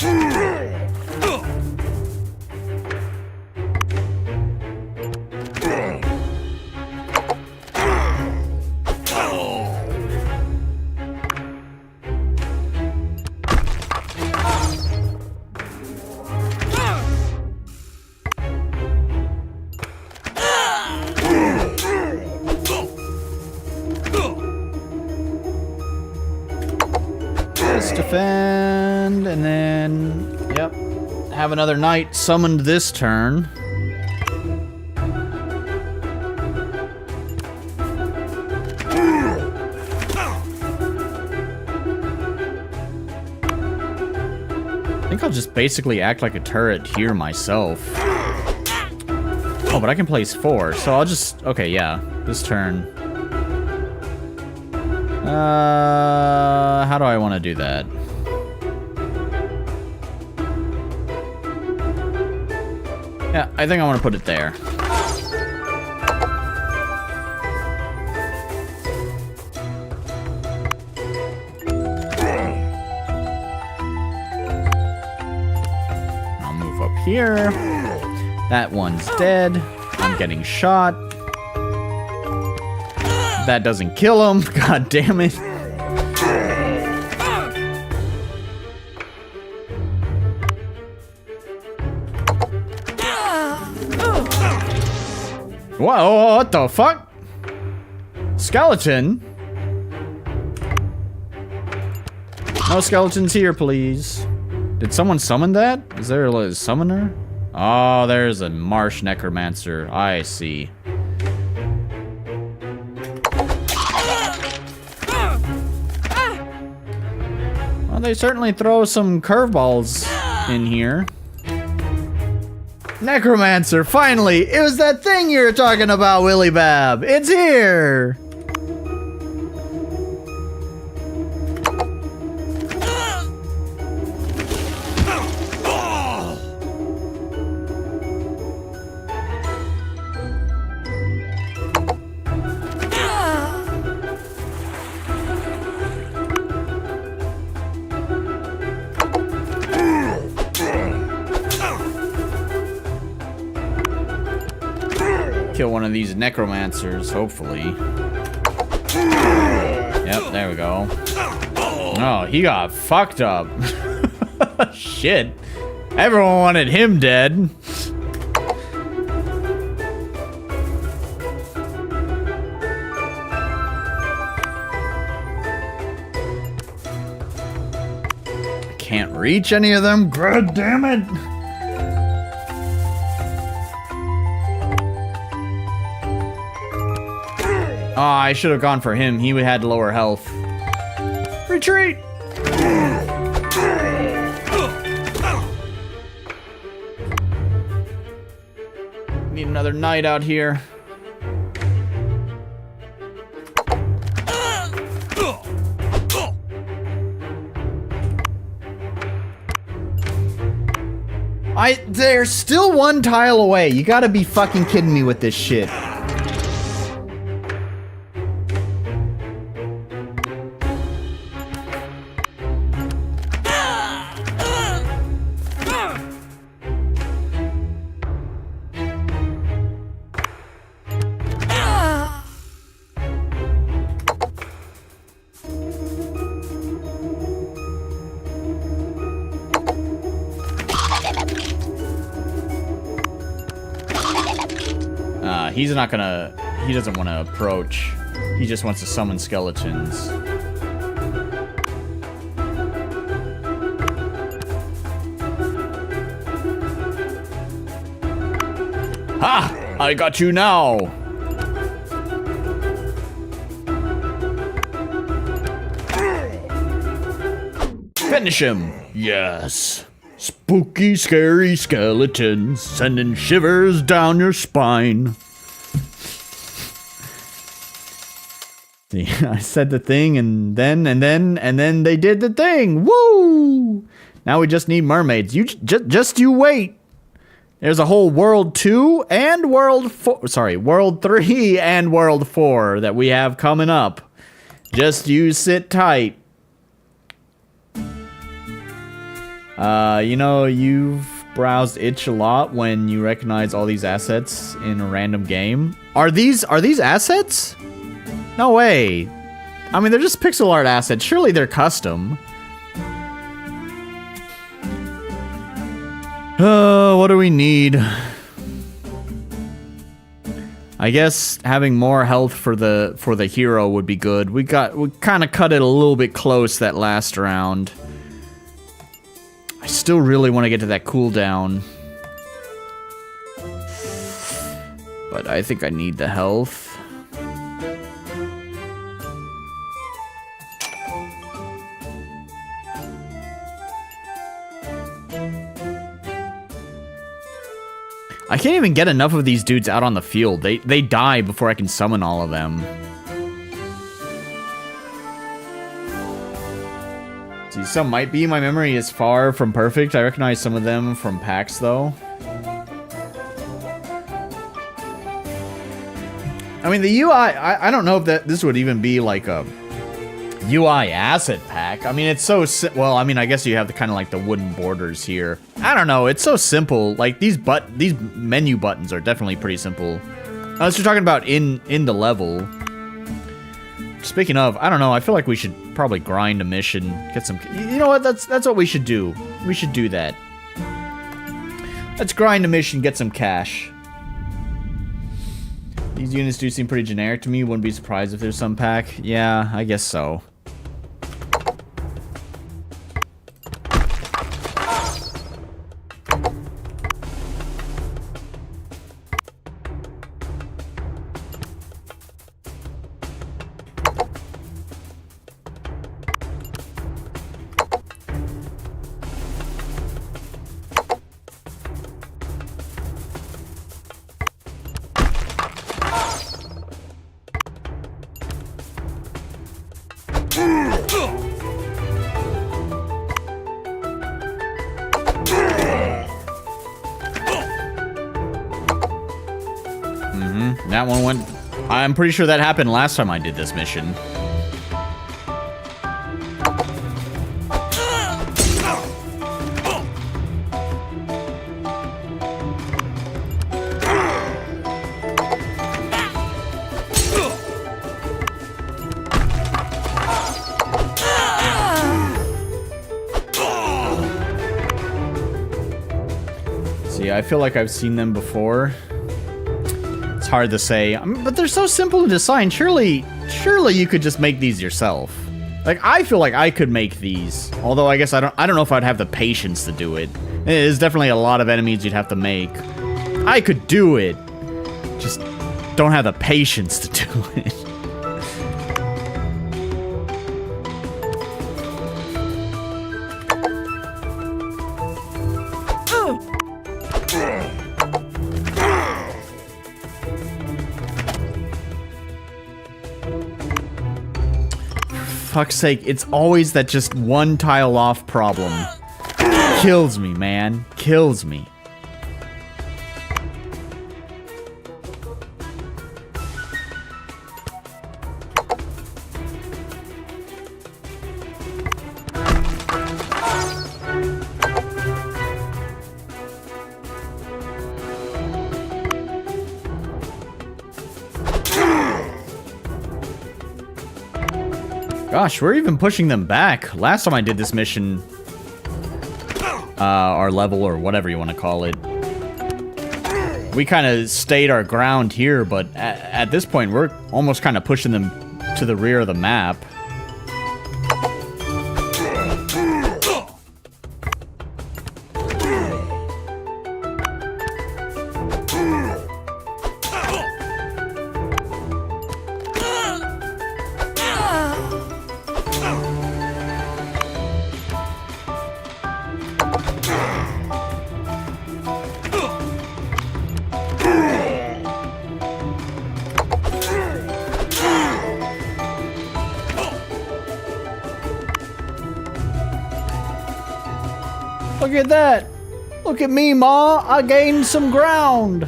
Defend, and then, yep, have another knight summoned this turn. I think I'll just basically act like a turret here myself. Oh, but I can place 4, so I'll just, okay, yeah, this turn. How do I want to do that? Yeah, I think I want to put it there. I'll move up here. That one's dead. I'm getting shot. That doesn't kill him. God damn it. Whoa, what the fuck? Skeleton? No skeletons here, please. Did someone summon that? Is there a summoner? Oh, there's a marsh necromancer. I see. Well, they certainly throw some curveballs in here. Necromancer, finally! It was that thing you were talking about, Willy Bab! It's here! Kill one of these necromancers, hopefully. Yep, there we go. Oh, he got fucked up. Shit. Everyone wanted him dead. I can't reach any of them. God damn it. Oh, I should have gone for him. He had lower health. Retreat! Need another knight out here. They're still one tile away. You gotta be fucking kidding me with this shit. He's not gonna... He doesn't want to approach. He just wants to summon skeletons. Ha! I got you now! Finish him! Yes! Spooky, scary skeletons sending shivers down your spine. See, I said the thing and then they did the thing. Woo! Now we just need mermaids. You just you wait. There's a whole world 2 and world 4. Sorry, world 3 and world 4 that we have coming up. Just you sit tight. You know, you've browsed itch a lot when you recognize all these assets in a random game. Are these assets? No way. I mean, they're just pixel art assets. Surely they're custom. What do we need? I guess having more health for the hero would be good. We kind of cut it a little bit close that last round. I still really want to get to that cooldown. But I think I need the health. I can't even get enough of these dudes out on the field. They die before I can summon all of them. See, some might be. My memory is far from perfect. I recognize some of them from packs, though. I mean, the UI... I don't know if this would even be like a UI asset pack. I mean, it's so... Well, I mean, I guess you have the kind of like the wooden borders here. I don't know. It's so simple. Like, these menu buttons are definitely pretty simple. Unless you're talking about in the level. Speaking of, I don't know. I feel like we should probably grind a mission. Get some... You know what? That's what we should do. We should do that. Let's grind a mission, get some cash. These units do seem pretty generic to me. Wouldn't be surprised if there's some pack. Yeah, I guess so. That one went... I'm pretty sure that happened last time I did this mission. See, I feel like I've seen them before. It's hard to say, but they're so simple to design. Surely you could just make these yourself. Like, I feel like I could make these. Although I guess I don't know if I'd have the patience to do it. It is definitely a lot of enemies you'd have to make. I could do it. Just don't have the patience to do it. Fuck's sake, it's always that just one tile off problem. Kills me, man. Kills me. Gosh, we're even pushing them back. Last time I did this mission, our level, or whatever you want to call it, we kind of stayed our ground here, but at this point, we're almost kind of pushing them to the rear of the map. Look at that! Look at me, Ma! I gained some ground!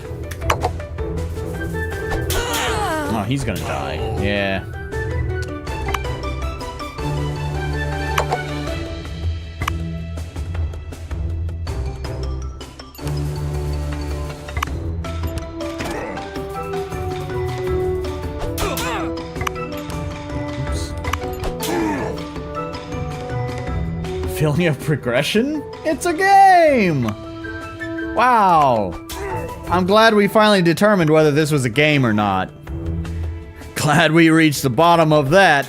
Oh, he's gonna die. Yeah. Feeling of progression? It's a game! Wow. I'm glad we finally determined whether this was a game or not. Glad we reached the bottom of that.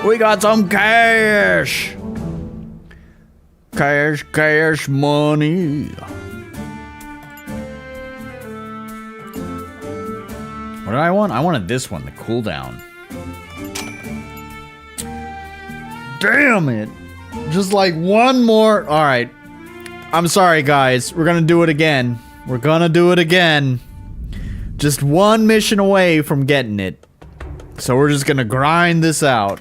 We got some cash! Cash money. What did I want? I wanted this one, the cooldown. Damn it! Just like one more. Alright. I'm sorry, guys. We're gonna do it again. We're gonna do it again. Just one mission away from getting it. So we're just gonna grind this out.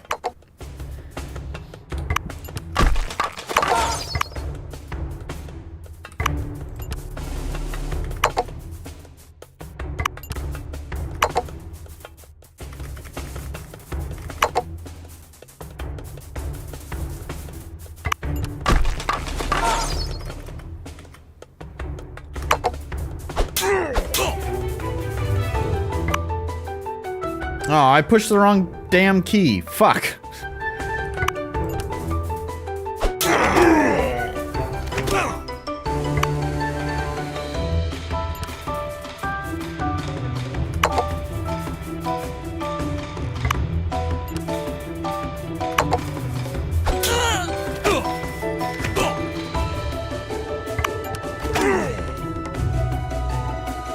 Oh, I pushed the wrong damn key. Fuck.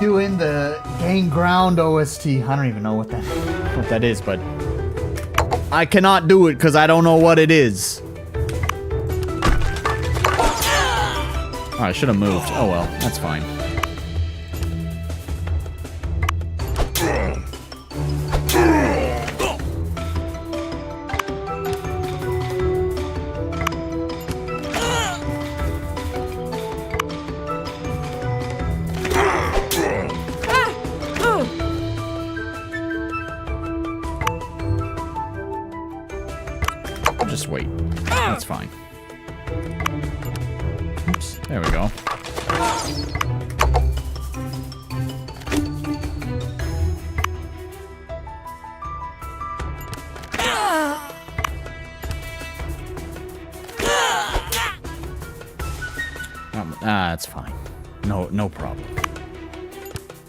Doing the gain ground OST. I don't even know what that is, but I cannot do it because I don't know what it is. Oh, I should have moved. Oh well, that's fine. just wait. That's fine. Oops, there we go. That's fine. No problem.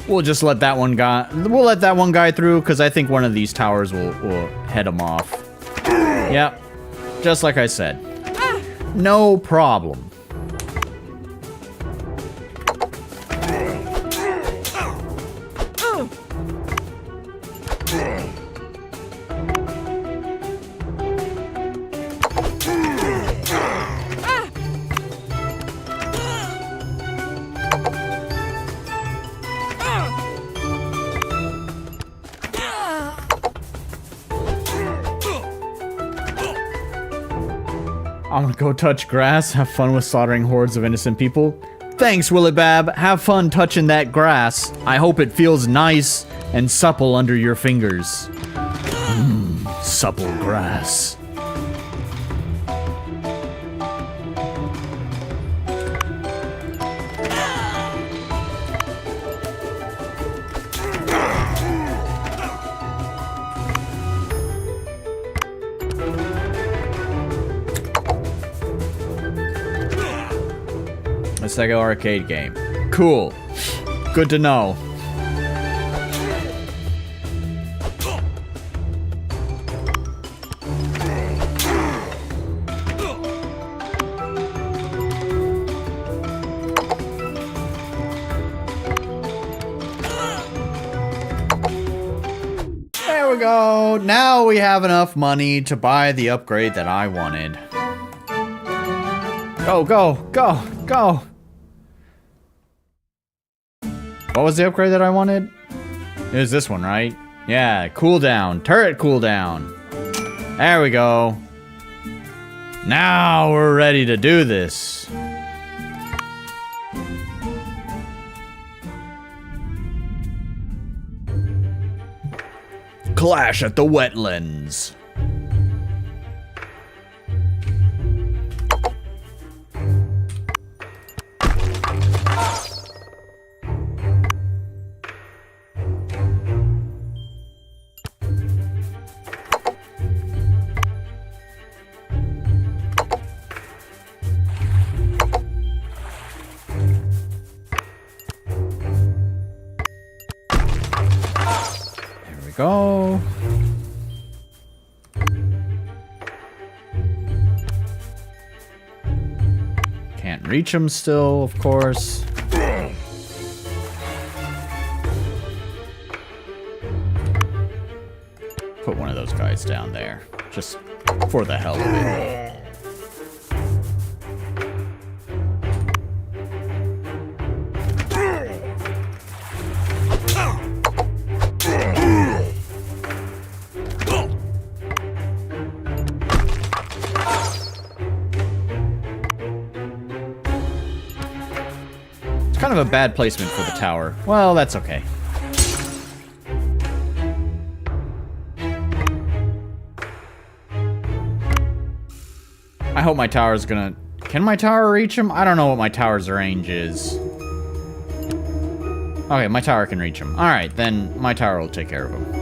We'll just let that one guy. We'll let that one guy through because I think one of these towers will head him off. Yep, just like I said. No problem. I'm gonna go touch grass, have fun with slaughtering hordes of innocent people. Thanks, Willibab. Have fun touching that grass. I hope it feels nice and supple under your fingers. Supple grass. A Sega arcade game. Cool. Good to know. There we go. Now we have enough money to buy the upgrade that I wanted. Go, go, go, go. What was the upgrade that I wanted? It was this one, right? Yeah, cooldown. Turret cooldown. There we go. Now we're ready to do this. Clash at the wetlands. Go. Can't reach him still, of course. Put one of those guys down there, just for the hell of it. Kind of a bad placement for the tower. Well, that's okay. I hope my tower's gonna... Can my tower reach him? I don't know what my tower's range is. Okay, my tower can reach him. Alright, then my tower will take care of him.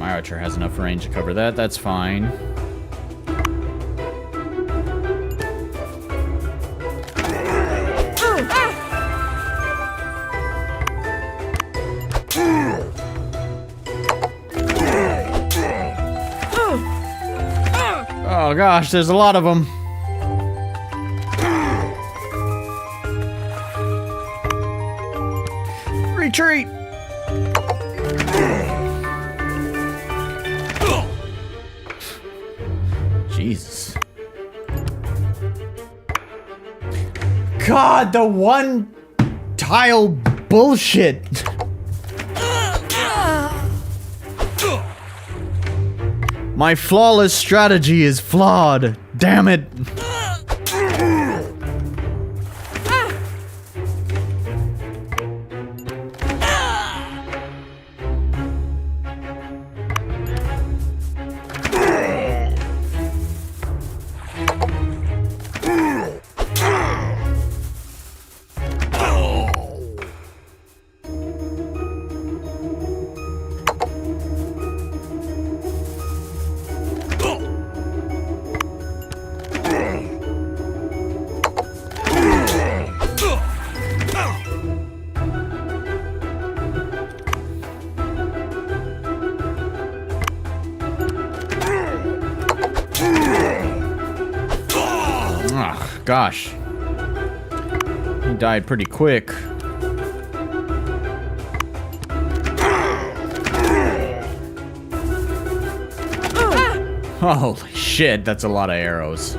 Archer has enough range to cover that. That's fine. Oh gosh, there's a lot of them. Retreat! Jesus. God, the one tile bullshit. My flawless strategy is flawed. Damn it. Gosh. He died pretty quick. Holy shit, that's a lot of arrows.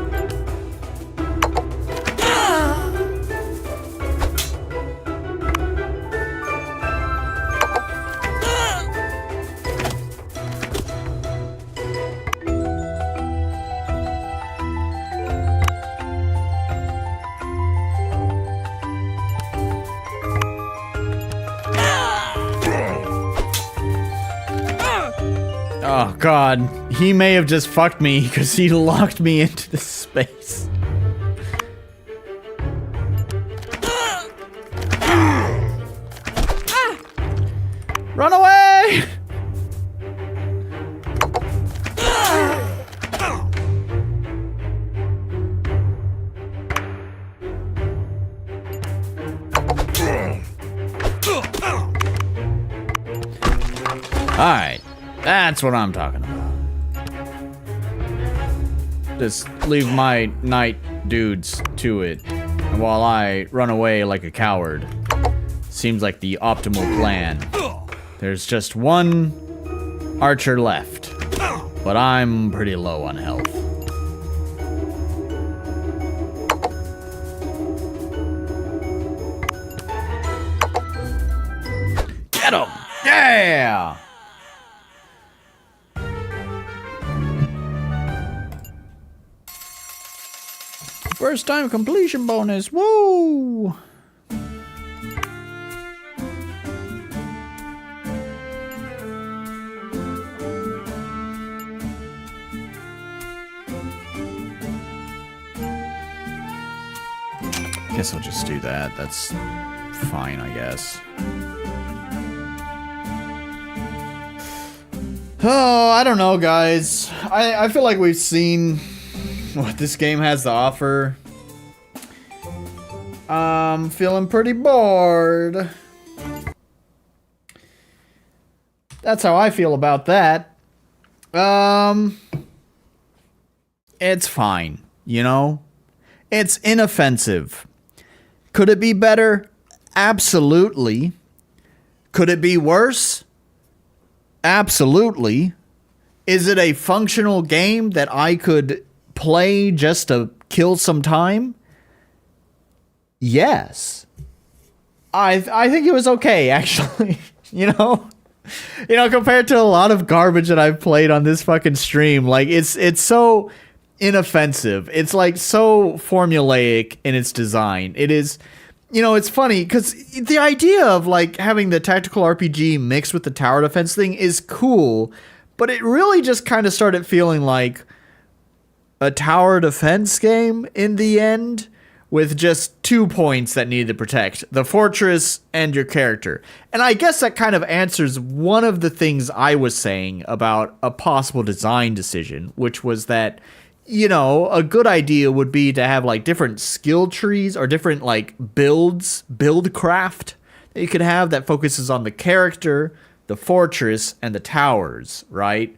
Oh god, he may have just fucked me because he locked me into this space. Run away! Alright. That's what I'm talking about. Just leave my knight dudes to it, while I run away like a coward. Seems like the optimal plan. There's just one archer left, but I'm pretty low on health. Get him! Yeah! First time completion bonus, woo! Guess I'll just do that, that's fine, I guess. Oh, I don't know, guys. I feel like we've seen what this game has to offer. I'm feeling pretty bored. That's how I feel about that. It's fine, you know? It's inoffensive. Could it be better? Absolutely. Could it be worse? Absolutely. Is it a functional game that I could play just to kill some time? Yes. I think it was okay, actually. You know, compared to a lot of garbage that I've played on this fucking stream, like it's so inoffensive. It's like so formulaic in its design. It is, you know, it's funny because the idea of like having the tactical RPG mixed with the tower defense thing is cool, but it really just kind of started feeling like a tower defense game in the end, with just 2 points that needed to protect: the fortress and your character. And I guess that kind of answers one of the things I was saying about a possible design decision, which was that, you know, a good idea would be to have like different skill trees or different like build craft that you could have that focuses on the character, the fortress, and the towers, right?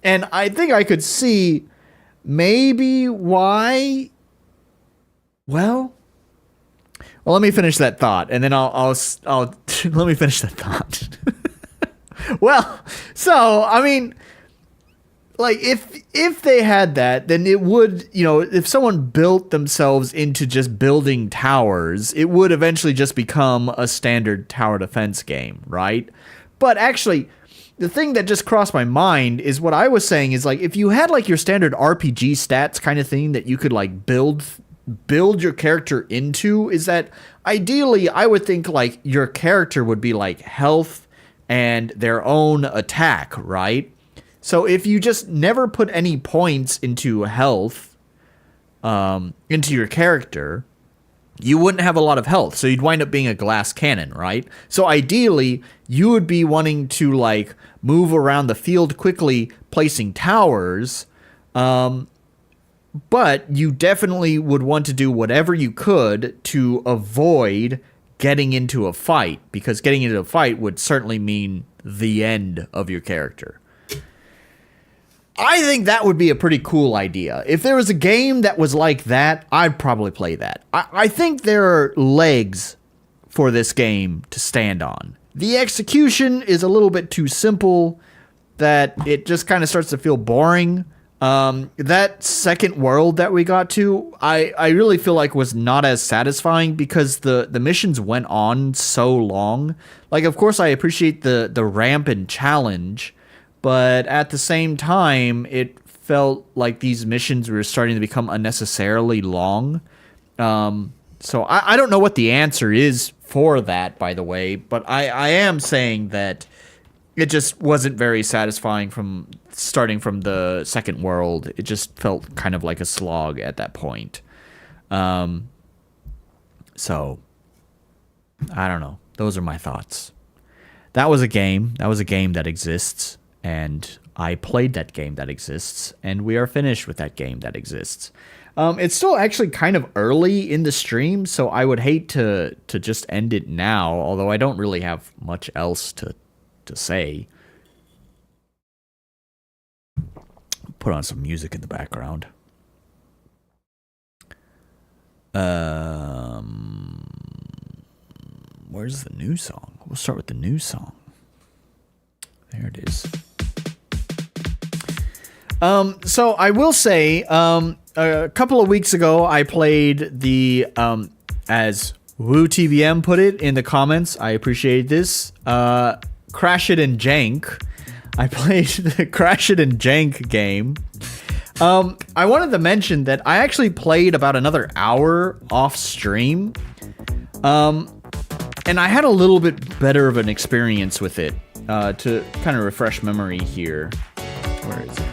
And I think I could see maybe why. Well, let me finish that thought, and then I'll let me finish that thought. Well, so I mean, like if they had that, then it would, if someone built themselves into just building towers, it would eventually just become a standard tower defense game, right? But actually, the thing that just crossed my mind is what I was saying is, like, if you had like your standard RPG stats kind of thing that you could like build your character into, is that ideally I would think like your character would be like health and their own attack, right? So if you just never put any points into health, into your character, you wouldn't have a lot of health. So you'd wind up being a glass cannon, right? So ideally, you would be wanting to like move around the field quickly, placing towers. But you definitely would want to do whatever you could to avoid getting into a fight, because getting into a fight would certainly mean the end of your character. I think that would be a pretty cool idea. If there was a game that was like that, I'd probably play that. I think there are legs for this game to stand on. The execution is a little bit too simple, that it just kind of starts to feel boring. That second world that we got to, I really feel like was not as satisfying because the missions went on so long. Like, of course, I appreciate the ramp and challenge, but at the same time, it felt like these missions were starting to become unnecessarily long. So I don't know what the answer is for that, by the way, but I am saying that it just wasn't very satisfying from starting from the second world. It just felt kind of like a slog at that point. So, I don't know. Those are my thoughts. That was a game. That was a game that exists. And I played that game that exists, and we are finished with that game that exists. It's still actually kind of early in the stream, so I would hate to just end it now, although I don't really have much else to say. Put on some music in the background. Where's the new song? We'll start with the new song. There it is. So I will say, a couple of weeks ago, I played the, as WooTBM put it in the comments, I appreciate this, Crash It and Jank. I played the Crash It and Jank game. I wanted to mention that I actually played about another hour off stream, and I had a little bit better of an experience with it, to kind of refresh memory here. Where is it?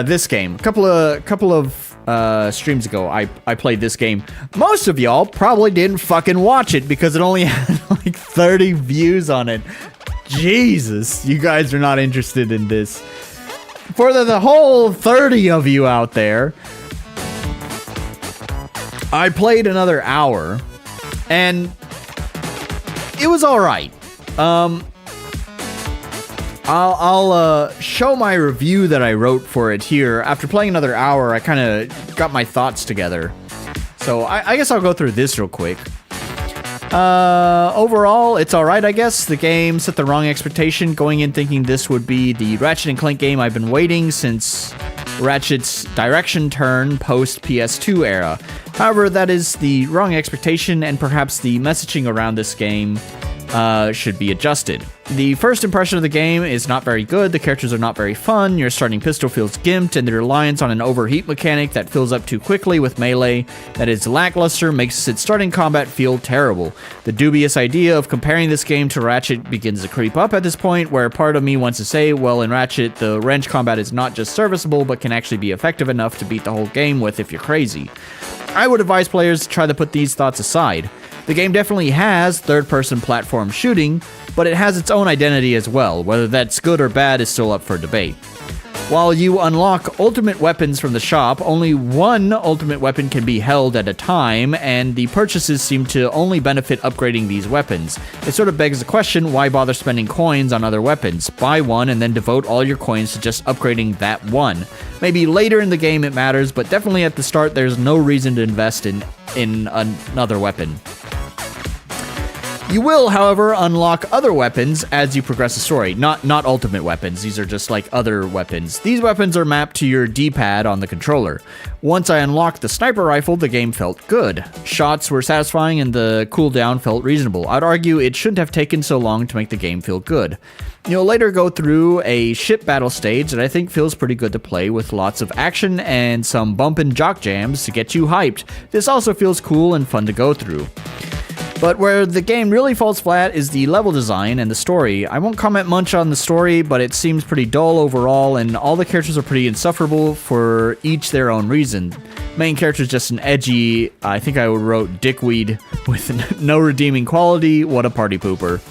This game. A couple of streams ago, I played this game. Most of y'all probably didn't fucking watch it because it only had like 30 views on it. Jesus, you guys are not interested in this. For the whole 30 of you out there, I played another hour, and it was all right. I'll show my review that I wrote for it here. After playing another hour, I kind of got my thoughts together. So I guess I'll go through this real quick. Overall, it's alright, I guess. The game set the wrong expectation, going in thinking this would be the Ratchet & Clank game I've been waiting since Ratchet's direction turn post PS2 era. However, that is the wrong expectation, and perhaps the messaging around this game should be adjusted. The first impression of the game is not very good. The characters are not very fun. Your starting pistol feels gimped, and the reliance on an overheat mechanic that fills up too quickly with melee that is lackluster makes its starting combat feel terrible. The dubious idea of comparing this game to Ratchet begins to creep up at this point, where part of me wants to say, well, in Ratchet, the wrench combat is not just serviceable, but can actually be effective enough to beat the whole game with if you're crazy. I would advise players to try to put these thoughts aside. The game definitely has third-person platform shooting, but it has its own identity as well. Whether that's good or bad is still up for debate. While you unlock ultimate weapons from the shop, only one ultimate weapon can be held at a time, and the purchases seem to only benefit upgrading these weapons. It sort of begs the question, why bother spending coins on other weapons? Buy one and then devote all your coins to just upgrading that one. Maybe later in the game it matters, but definitely at the start there's no reason to invest in another weapon. You will, however, unlock other weapons as you progress the story. Not ultimate weapons, these are just like other weapons. These weapons are mapped to your D-pad on the controller. Once I unlocked the sniper rifle, the game felt good. Shots were satisfying and the cooldown felt reasonable. I'd argue it shouldn't have taken so long to make the game feel good. You'll later go through a ship battle stage that I think feels pretty good to play with lots of action and some bump and jock jams to get you hyped. This also feels cool and fun to go through. But where the game really falls flat is the level design and the story. I won't comment much on the story, but it seems pretty dull overall, and all the characters are pretty insufferable for each their own reason. Main character is just an edgy, I think I wrote dickweed with no redeeming quality. What a party pooper.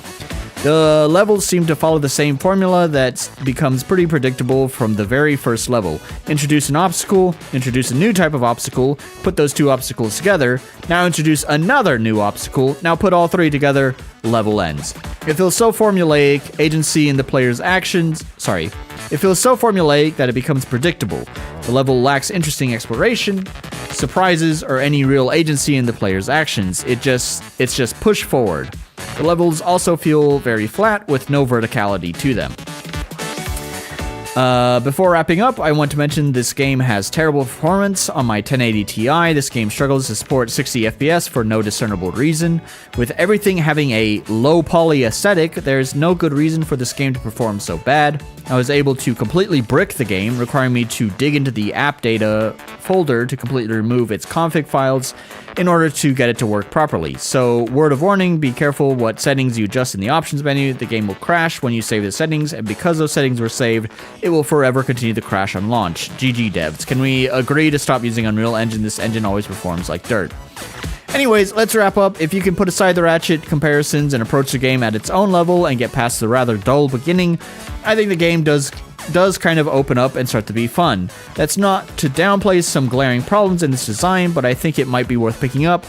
The levels seem to follow the same formula that becomes pretty predictable from the very first level. Introduce an obstacle, introduce a new type of obstacle, put those two obstacles together, now introduce another new obstacle, now put all three together, level ends. It feels so formulaic, agency in the player's actions, it feels so formulaic that it becomes predictable. The level lacks interesting exploration, surprises, or any real agency in the player's actions. It's just push forward. The levels also feel very flat with no verticality to them. Before wrapping up, I want to mention this game has terrible performance on my 1080 Ti. This game struggles to support 60 FPS for no discernible reason. With everything having a low poly aesthetic, there's no good reason for this game to perform so bad. I was able to completely brick the game, requiring me to dig into the app data folder to completely remove its config files in order to get it to work properly. So, word of warning, be careful what settings you adjust in the options menu. The game will crash when you save the settings, and because those settings were saved, it will forever continue to crash on launch. GG devs. Can we agree to stop using Unreal Engine? This engine always performs like dirt. Anyways, let's wrap up. If you can put aside the ratchet comparisons and approach the game at its own level and get past the rather dull beginning, I think the game does kind of open up and start to be fun. That's not to downplay some glaring problems in this design, but I think it might be worth picking up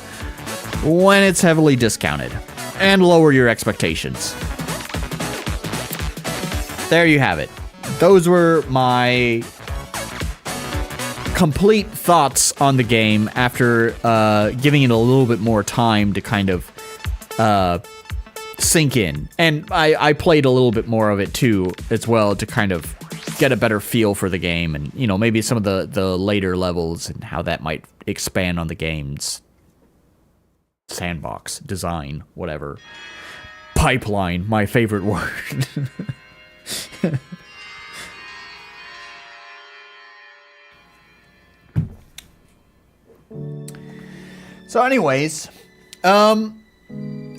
when it's heavily discounted. And lower your expectations. There you have it. Those were my complete thoughts on the game after giving it a little bit more time to kind of sink in. And I played a little bit more of it too as well to kind of get a better feel for the game and, you know, maybe some of the later levels and how that might expand on the game's sandbox, design, whatever. Pipeline, my favorite word. So anyways, I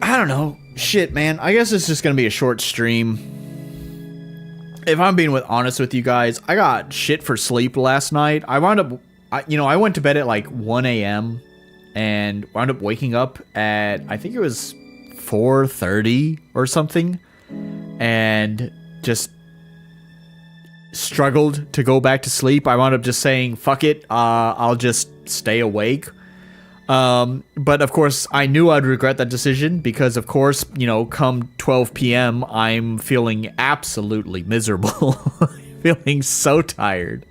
don't know. Shit, man. I guess it's just gonna be a short stream. If I'm being honest with you guys, I got shit for sleep last night. I went to bed at like 1 a.m. and wound up waking up at, I think it was 4:30 or something, and just struggled to go back to sleep. I wound up just saying, fuck it, I'll just stay awake. But of course, I knew I'd regret that decision because, of course, you know, come 12 p.m., I'm feeling absolutely miserable. Feeling so tired.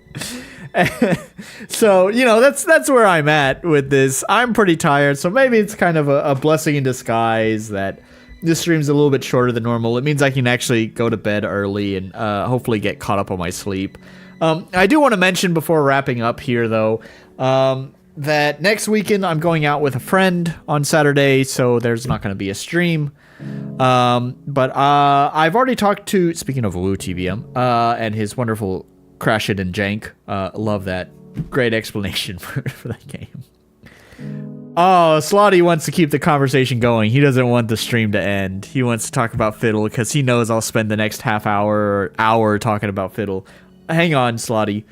So, you know, that's where I'm at with this. I'm pretty tired, so maybe it's kind of a blessing in disguise that this stream's a little bit shorter than normal. It means I can actually go to bed early and hopefully get caught up on my sleep. I do want to mention before wrapping up here, though, that next weekend I'm going out with a friend on Saturday, so there's not going to be a stream. But I've already talked to, speaking of Woo TVM, and his wonderful Crash It and Jank. Love that. Great explanation for that game. Oh, Slotty wants to keep the conversation going. He doesn't want the stream to end. He wants to talk about Fiddle because he knows I'll spend the next half hour or hour talking about Fiddle. Hang on, Slotty.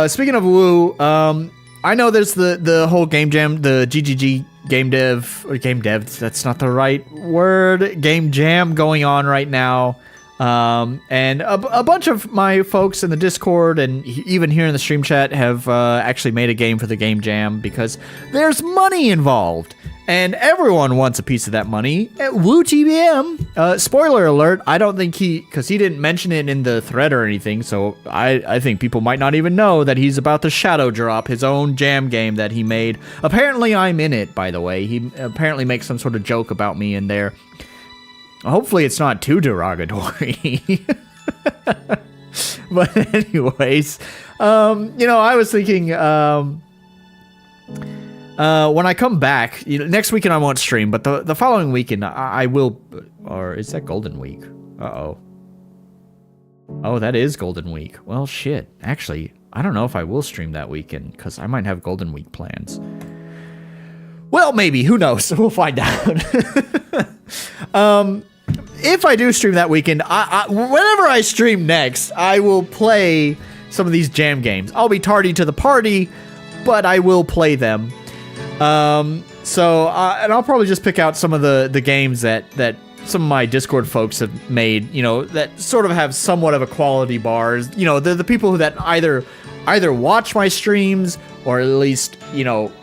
Speaking of Woo, I know there's the whole game jam, the GGG game dev, that's not the right word, game jam going on right now. And a bunch of my folks in the Discord and even here in the stream chat have actually made a game for the game jam because there's money involved. And everyone wants a piece of that money. Woo TBM. Spoiler alert, I don't think because he didn't mention it in the thread or anything, so I think people might not even know that he's about to shadow drop his own jam game that he made. Apparently I'm in it, by the way. He apparently makes some sort of joke about me in there. Hopefully it's not too derogatory. But anyways, I was thinking, when I come back, next weekend I won't stream, but the following weekend I will, or is that Golden Week? Uh-oh. Oh, that is Golden Week. Well, shit. Actually, I don't know if I will stream that weekend, because I might have Golden Week plans. Well, maybe. Who knows? We'll find out. If I do stream that weekend, whenever I stream next, I will play some of these jam games. I'll be tardy to the party, but I will play them. And I'll probably just pick out some of the games that some of my Discord folks have made, that sort of have somewhat of a quality bar. The people that either watch my streams or at least,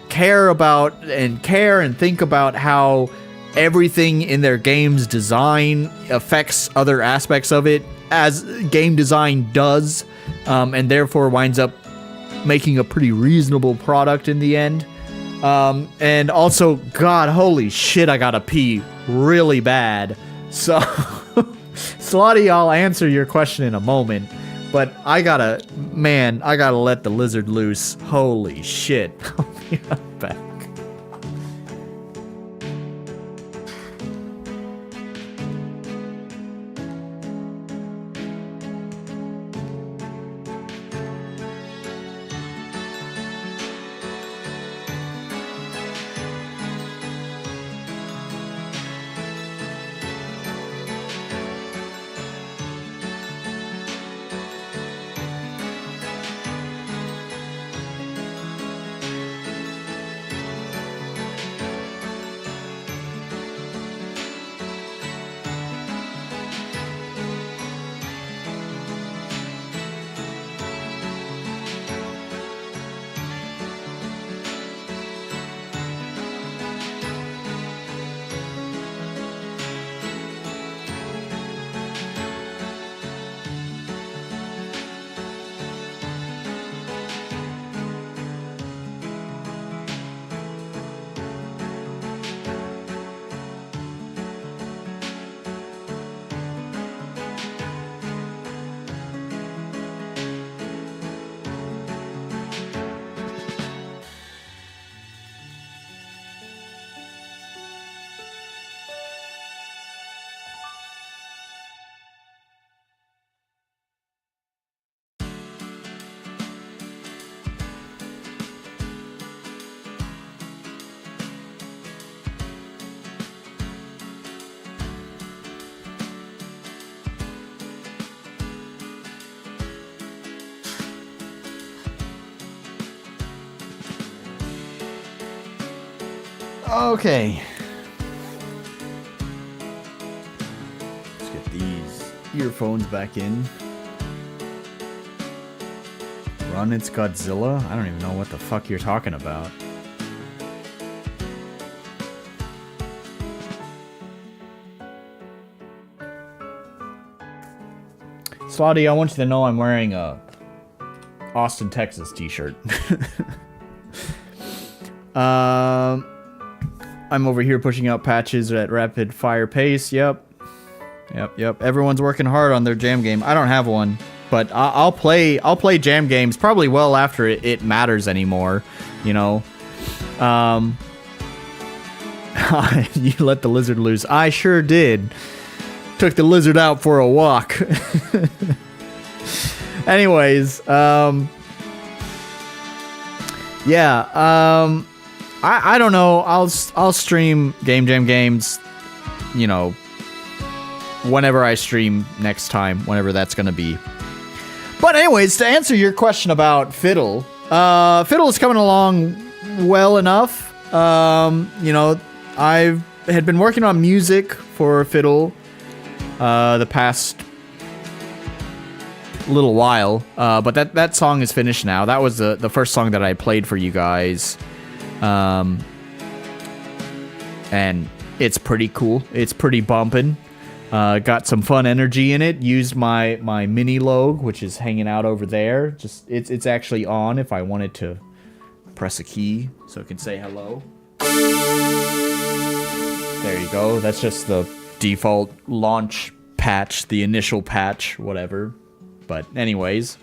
care and think about how everything in their game's design affects other aspects of it, as game design does, and therefore winds up making a pretty reasonable product in the end. And also, God, holy shit, I gotta pee really bad. So, Slotty, I'll answer your question in a moment, but I gotta let the lizard loose. Holy shit. I'll be right back. Okay. Let's get these earphones back in. Run, it's Godzilla? I don't even know what the fuck you're talking about. Slotty, I want you to know I'm wearing a Austin, Texas t-shirt. I'm over here pushing out patches at rapid fire pace. Yep. Everyone's working hard on their jam game. I don't have one, but I'll play jam games probably well after it matters anymore. You let the lizard loose. I sure did. Took the lizard out for a walk. Anyways, I don't know. I'll stream Game Jam games, whenever I stream next time, whenever that's gonna be. But anyways, to answer your question about Fidel, Fidel is coming along well enough. I had been working on music for Fidel the past little while, but that song is finished now. That was the first song that I played for you guys. and it's pretty cool. It's pretty bumpin'. Got some fun energy in it. Used my mini Logue, which is hanging out over there. Just it's actually on if I wanted to press a key so it can say hello. There you go. That's just the default launch patch, the initial patch, whatever. But anyways,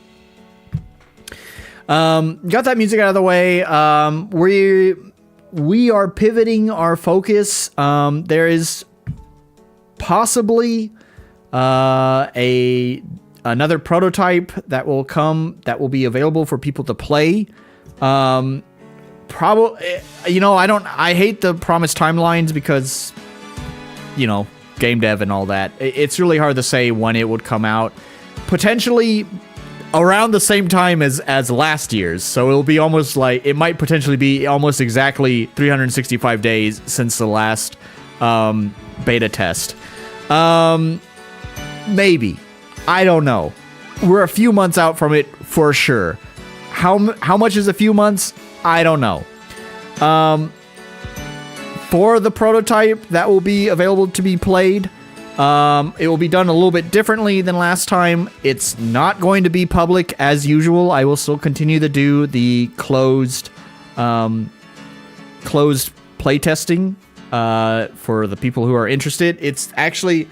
got that music out of the way. We are pivoting our focus. There is possibly another prototype that will come that will be available for people to play. Probably, I hate the promised timelines because, game dev and all that. It's really hard to say when it would come out. Potentially around the same time as last year's. So it'll be almost like, it might potentially be almost exactly 365 days since the last beta test. Maybe. I don't know. We're a few months out from it for sure. How much is a few months? I don't know. For the prototype that will be available to be played, it will be done a little bit differendly than last time. It's not going to be public as usual. I will still continue to do the closed playtesting for the people who are interested. It's actually,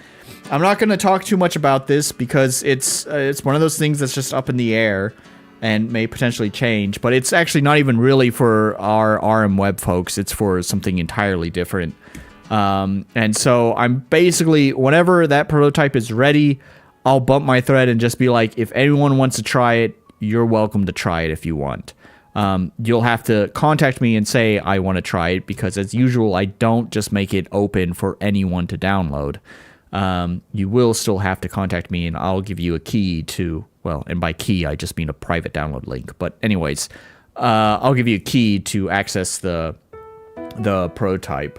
I'm not going to talk too much about this because it's one of those things that's just up in the air and may potentially change, but it's actually not even really for our RM web folks. It's for something entirely different. And so I'm basically, whenever that prototype is ready, I'll bump my thread and just be like, if anyone wants to try it, you're welcome to try it if you want. You'll have to contact me and say, I want to try it, because as usual, I don't just make it open for anyone to download. You will still have to contact me and I'll give you a key to, well, and by key, I just mean a private download link. But anyways, I'll give you a key to access the prototype.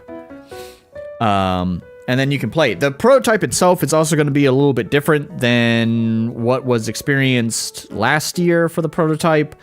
And then you can play it. The prototype itself is also going to be a little bit different than what was experienced last year for the prototype.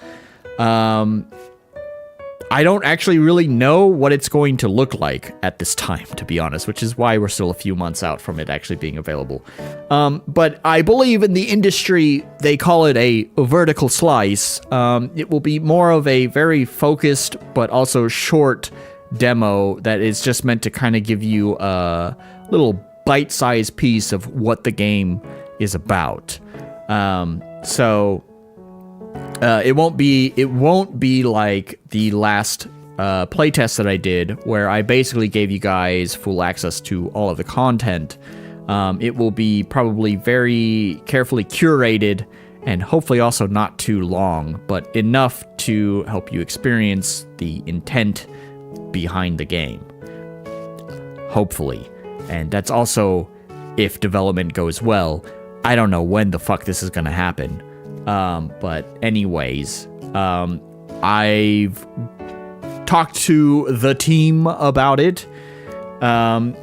I don't actually really know what it's going to look like at this time, to be honest, which is why we're still a few months out from it actually being available. But I believe in the industry, they call it a vertical slice. It will be more of a very focused, but also short demo that is just meant to kind of give you a little bite-sized piece of what the game is about. It won't be like the last playtest that I did, where I basically gave you guys full access to all of the content. It will be probably very carefully curated and hopefully also not too long, but enough to help you experience the intent behind the game. Hopefully. And that's also if development goes well. I don't know when the fuck this is gonna happen. But anyways, I've talked to the team about it, and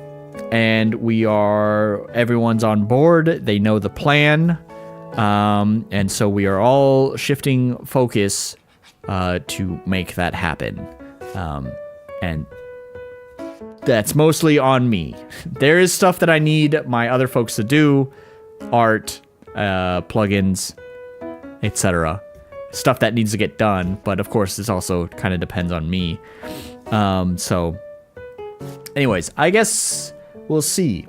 everyone's on board. They know the plan, and so we are all shifting focus to make that happen, and that's mostly on me. There is stuff that I need my other folks to do, art, plugins, etc. Stuff that needs to get done, but of course this also kind of depends on me. So anyways, I guess we'll see.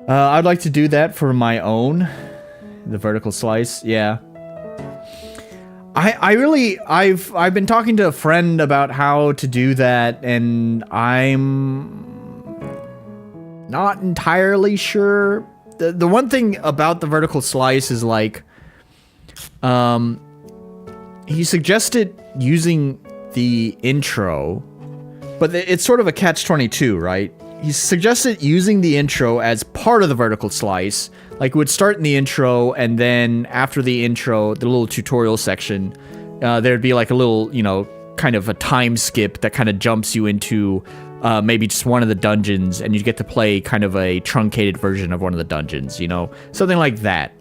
I'd like to do that for my own, the vertical slice. Yeah. I've been talking to a friend about how to do that, and I'm not entirely sure. The one thing about the vertical slice is like, he suggested using the intro, but it's sort of a catch-22, right? He suggested using the intro as part of the vertical slice. Like, it would start in the intro, and then after the intro, the little tutorial section, there'd be like a little, kind of a time skip that kind of jumps you into maybe just one of the dungeons, and you get to play kind of a truncated version of one of the dungeons, something like that.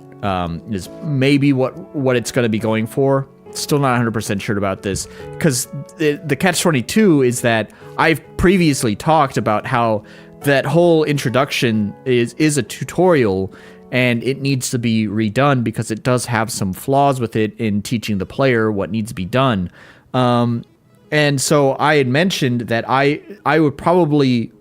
Is maybe what it's going to be going for. still not 100% sure about this, because the catch-22 is that I've previously talked about how that whole introduction is a tutorial, and it needs to be redone because it does have some flaws with it in teaching the player what needs to be done. And so I had mentioned that I would probably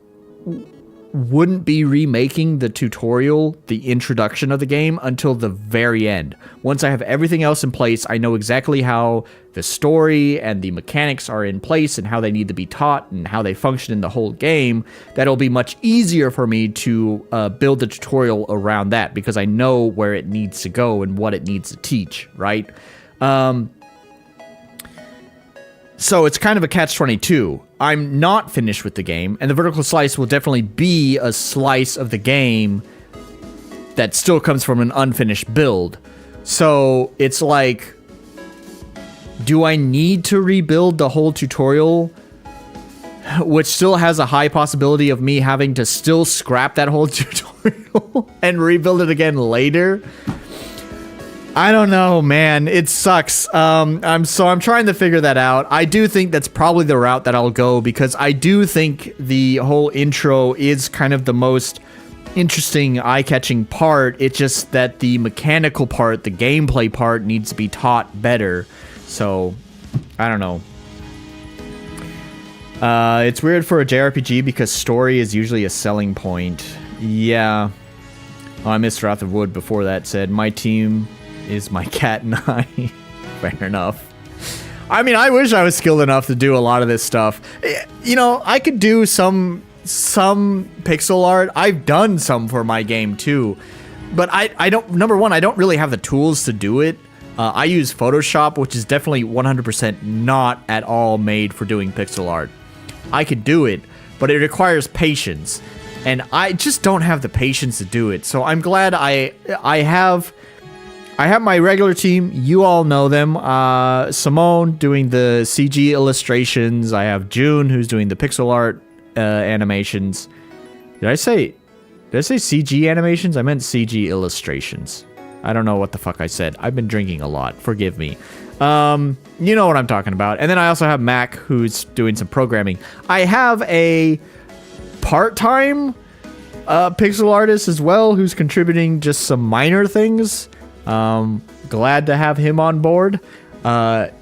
wouldn't be remaking the tutorial, the introduction of the game, until the very end. Once I have everything else in place, I know exactly how the story and the mechanics are in place and how they need to be taught and how they function in the whole game, that'll be much easier for me to build the tutorial around that, because I know where it needs to go and what it needs to teach, right? So it's kind of a catch-22. I'm not finished with the game, and the vertical slice will definitely be a slice of the game that still comes from an unfinished build. So it's like, do I need to rebuild the whole tutorial, which still has a high possibility of me having to still scrap that whole tutorial and rebuild it again later? I don't know, man. It sucks. I'm trying to figure that out. I do think that's probably the route that I'll go, because I do think the whole intro is kind of the most interesting, eye-catching part. It's just that the mechanical part, the gameplay part, needs to be taught better. So, I don't know. It's weird for a JRPG because story is usually a selling point. Yeah. Oh, I missed Wrath of Wood before that said, my team is my cat and I. Fair enough. I mean, I wish I was skilled enough to do a lot of this stuff. You know, I could do some pixel art. I've done some for my game too. But I don't, number one, I don't really have the tools to do it. I use Photoshop, which is definitely 100% not at all made for doing pixel art. I could do it, but it requires patience. And I just don't have the patience to do it. So I'm glad I have my regular team. You all know them. Somon doing the CG illustrations. I have June, who's doing the pixel art animations. Did I say CG animations? I meant CG illustrations. I don't know what the fuck I said. I've been drinking a lot. Forgive me. You know what I'm talking about. And then I also have Mac, who's doing some programming. I have a part-time pixel artist as well, who's contributing just some minor things. Glad to have him on board.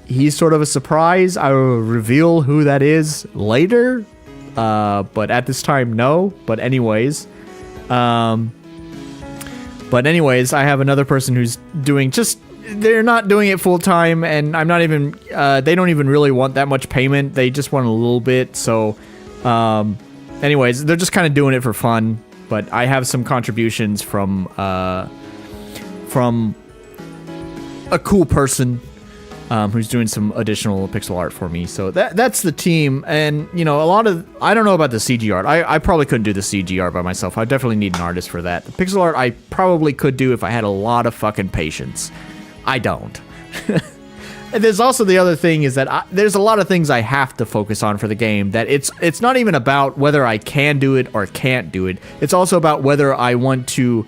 He's sort of a surprise. I will reveal who that is later. But at this time, no. But anyways, I have another person who's doing they're not doing it full time, and I'm not even, they don't even really want that much payment. They just want a little bit. So, anyways, they're just kind of doing it for fun. But I have some contributions from a cool person who's doing some additional pixel art for me. So that's the team. And, you know, I don't know about the CG art. I probably couldn't do the CG art by myself. I definitely need an artist for that. The pixel art I probably could do if I had a lot of fucking patience. I don't. And there's also the other thing is that there's a lot of things I have to focus on for the game, that it's not even about whether I can do it or can't do it. It's also about whether I want to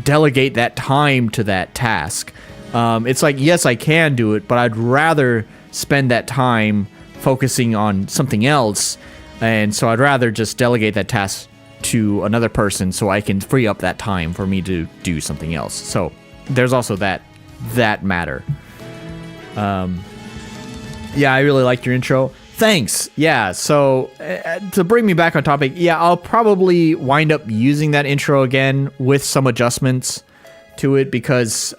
delegate that time to that task. It's like, yes, I can do it, but I'd rather spend that time focusing on something else. And so I'd rather just delegate that task to another person so I can free up that time for me to do something else. So there's also that matter. Yeah, I really liked your intro. Thanks. Yeah, so to bring me back on topic, yeah, I'll probably wind up using that intro again with some adjustments to it, because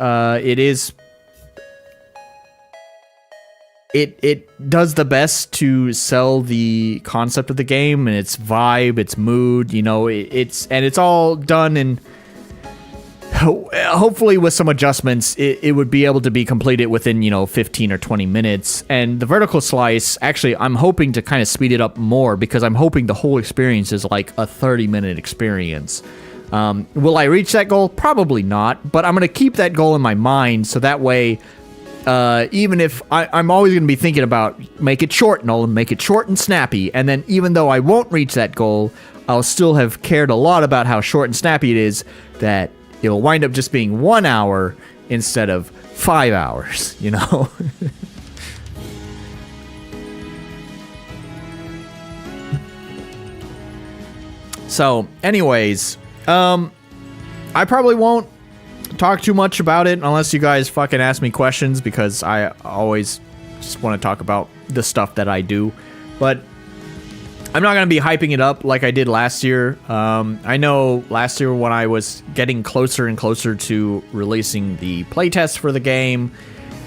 it does the best to sell the concept of the game and its vibe, its mood, you know, it's all done in, hopefully with some adjustments, it would be able to be completed within, 15 or 20 minutes. And the vertical slice, actually, I'm hoping to kind of speed it up more, because I'm hoping the whole experience is like a 30-minute experience. Will I reach that goal? Probably not, but I'm going to keep that goal in my mind, so that way, even if I'm always going to be thinking about make it short, Nolan, make it short and snappy, and then even though I won't reach that goal, I'll still have cared a lot about how short and snappy it is, that it'll wind up just being 1 hour instead of 5 hours, you know? So, anyways, I probably won't talk too much about it unless you guys fucking ask me questions, because I always just want to talk about the stuff that I do. But I'm not going to be hyping it up like I did last year. I know last year when I was getting closer and closer to releasing the playtest for the game,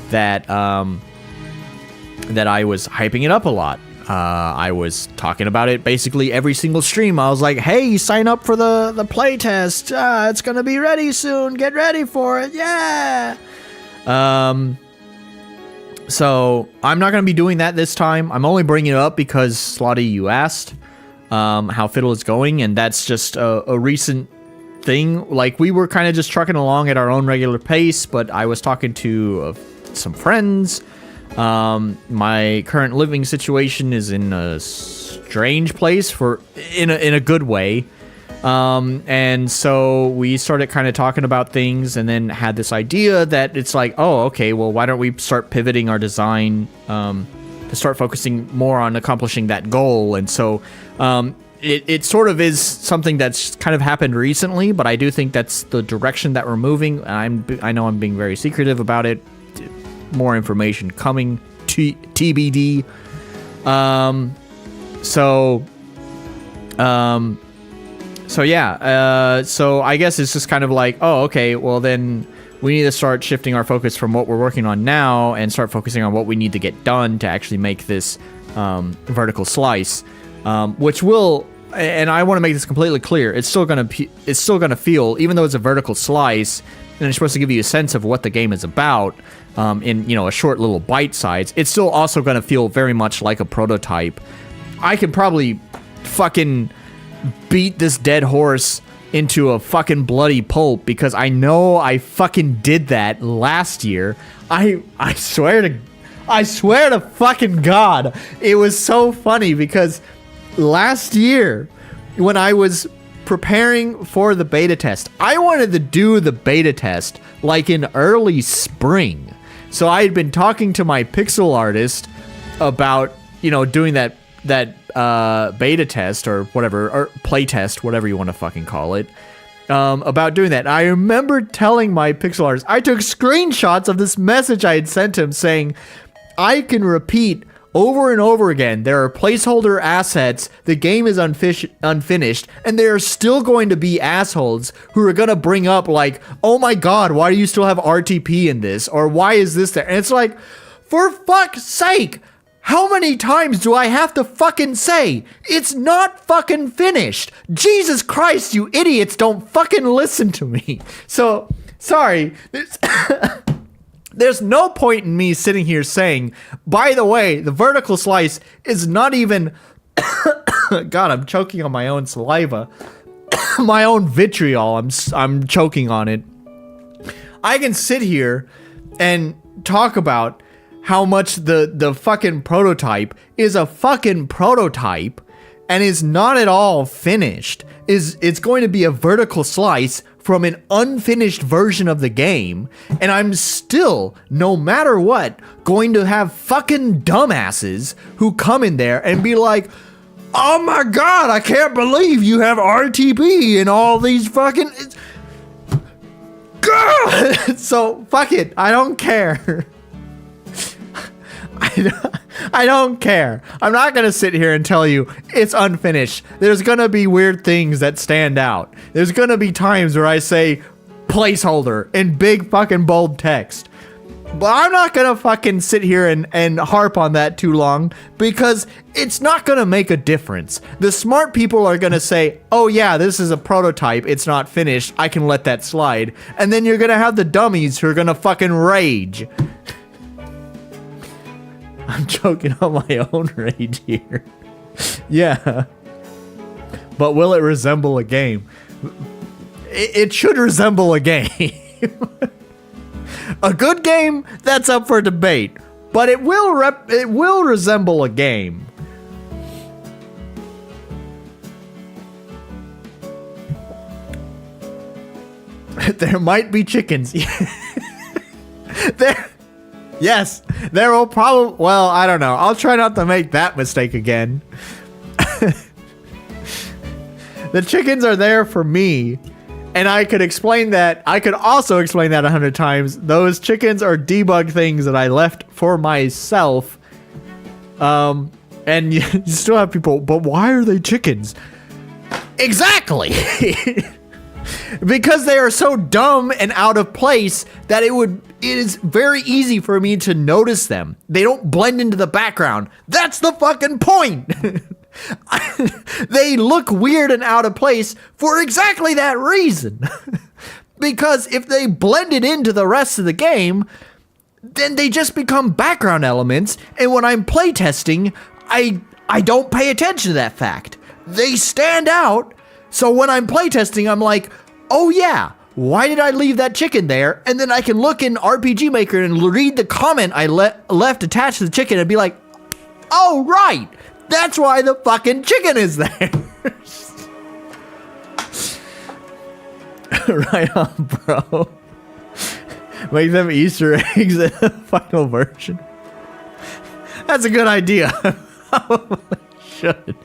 that I was hyping it up a lot. I was talking about it basically every single stream. I was like, hey, sign up for the playtest. It's going to be ready soon. Get ready for it. Yeah. So I'm not going to be doing that this time. I'm only bringing it up because, Slotty, you asked how Fidel is going, and that's just a recent thing. Like, we were kind of just trucking along at our own regular pace, but I was talking to some friends. My current living situation is in a strange place in a good way. And so we started kind of talking about things, and then had this idea that it's like, oh, okay, well, why don't we start pivoting our design, to start focusing more on accomplishing that goal. And so, it sort of is something that's kind of happened recently, but I do think that's the direction that we're moving. I know I'm being very secretive about it. More information coming, TBD. So yeah, so I guess it's just kind of like, oh, okay, well then we need to start shifting our focus from what we're working on now and start focusing on what we need to get done to actually make this vertical slice, which will, and I want to make this completely clear, it's still gonna feel, even though it's a vertical slice and it's supposed to give you a sense of what the game is about, in, you know, a short little bite size, it's still also gonna feel very much like a prototype. I could probably fucking beat this dead horse into a fucking bloody pulp, because I know I fucking did that last year. I swear to fucking God, it was so funny, because last year when I was preparing for the beta test, I wanted to do the beta test like in early spring. So I had been talking to my pixel artist about, you know, doing that beta test or whatever, or play test, whatever you want to fucking call it, about doing that. I remember telling my pixel artist, I took screenshots of this message I had sent him saying, I can repeat over and over again, there are placeholder assets, the game is unfinished, and there are still going to be assholes who are going to bring up like, oh my God, why do you still have RTP in this? Or why is this there? And it's like, for fuck's sake, how many times do I have to fucking say, it's not fucking finished? Jesus Christ, you idiots, don't fucking listen to me. So, sorry, there's no point in me sitting here saying, by the way, the vertical slice is not even, God, I'm choking on my own saliva, my own vitriol, I'm choking on it. I can sit here and talk about how much the fucking prototype is a fucking prototype and is not at all finished. It's going to be a vertical slice from an unfinished version of the game, and I'm still, no matter what, going to have fucking dumbasses who come in there and be like, oh my God, I can't believe you have RTP and all these fucking... God! So, fuck it, I don't care. I don't care. I'm not going to sit here and tell you it's unfinished. There's going to be weird things that stand out. There's going to be times where I say placeholder in big fucking bold text. But I'm not going to fucking sit here and harp on that too long, because it's not going to make a difference. The smart people are going to say, oh yeah, this is a prototype. It's not finished. I can let that slide. And then you're going to have the dummies who are going to fucking rage. I'm choking on my own rage here. Yeah. But will it resemble a game? It should resemble a game. A good game, that's up for debate. But it will resemble a game. There might be chickens. There, yes, there will probably, well, I don't know. I'll try not to make that mistake again. The chickens are there for me, and I could explain that. I could also explain that 100 times. Those chickens are debug things that I left for myself. And you still have people, but why are they chickens? Exactly. Because they are so dumb and out of place that it is very easy for me to notice them. They don't blend into the background. That's the fucking point. They look weird and out of place for exactly that reason. Because if they blended into the rest of the game, then they just become background elements, and when I'm playtesting, I don't pay attention to that fact. They stand out, so when I'm playtesting, I'm like, oh yeah, why did I leave that chicken there? And then I can look in RPG Maker and read the comment I left attached to the chicken and be like, oh right, that's why the fucking chicken is there. Right on, bro. Make them Easter eggs in the final version. That's a good idea. Should.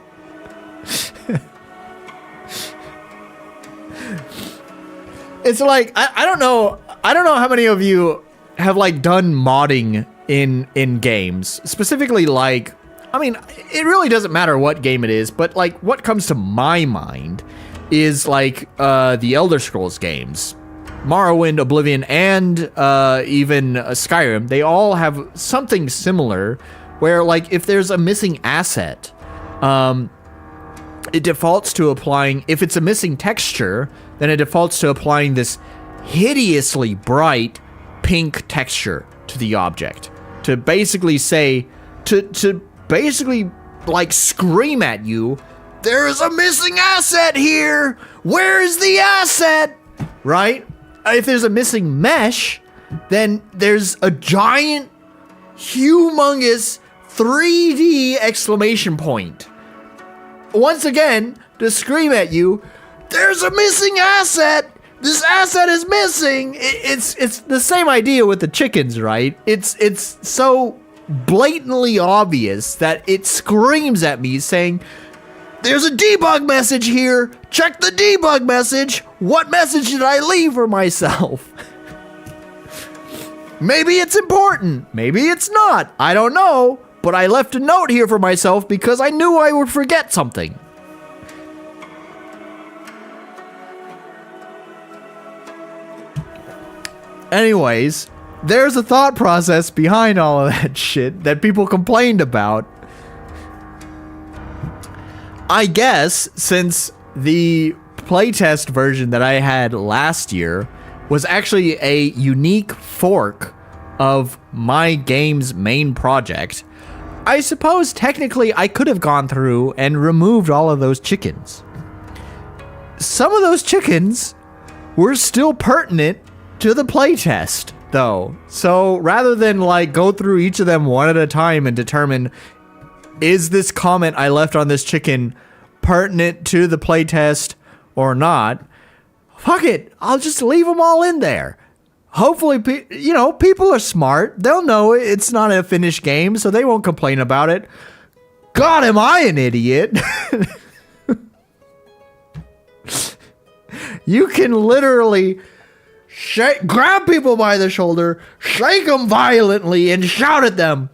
It's like I don't know how many of you have like done modding in games. Specifically, like, I mean, it really doesn't matter what game it is, but like what comes to my mind is like the Elder Scrolls games. Morrowind, Oblivion, and even Skyrim, they all have something similar where, like, if there's a missing asset, it defaults to applying, if it's a missing texture, then it defaults to applying this hideously bright pink texture to the object. To basically say, to basically, like, scream at you, there's a missing asset here! Where's the asset? Right? If there's a missing mesh, then there's a giant, humongous 3D exclamation point. Once again, to scream at you, there's a missing asset! This asset is missing! It's the same idea with the chickens, right? It's so blatantly obvious that it screams at me saying, there's a debug message here! Check the debug message! What message did I leave for myself? Maybe it's important. Maybe it's not. I don't know. But I left a note here for myself because I knew I would forget something. Anyways, there's a thought process behind all of that shit that people complained about. I guess since the playtest version that I had last year was actually a unique fork of my game's main project, I suppose technically I could have gone through and removed all of those chickens. Some of those chickens were still pertinent to the playtest, though. So rather than like go through each of them one at a time and determine, is this comment I left on this chicken pertinent to the playtest or not? Fuck it, I'll just leave them all in there. Hopefully, people are smart. They'll know it's not a finished game, so they won't complain about it. God, am I an idiot? You can literally grab people by the shoulder, shake them violently, and shout at them,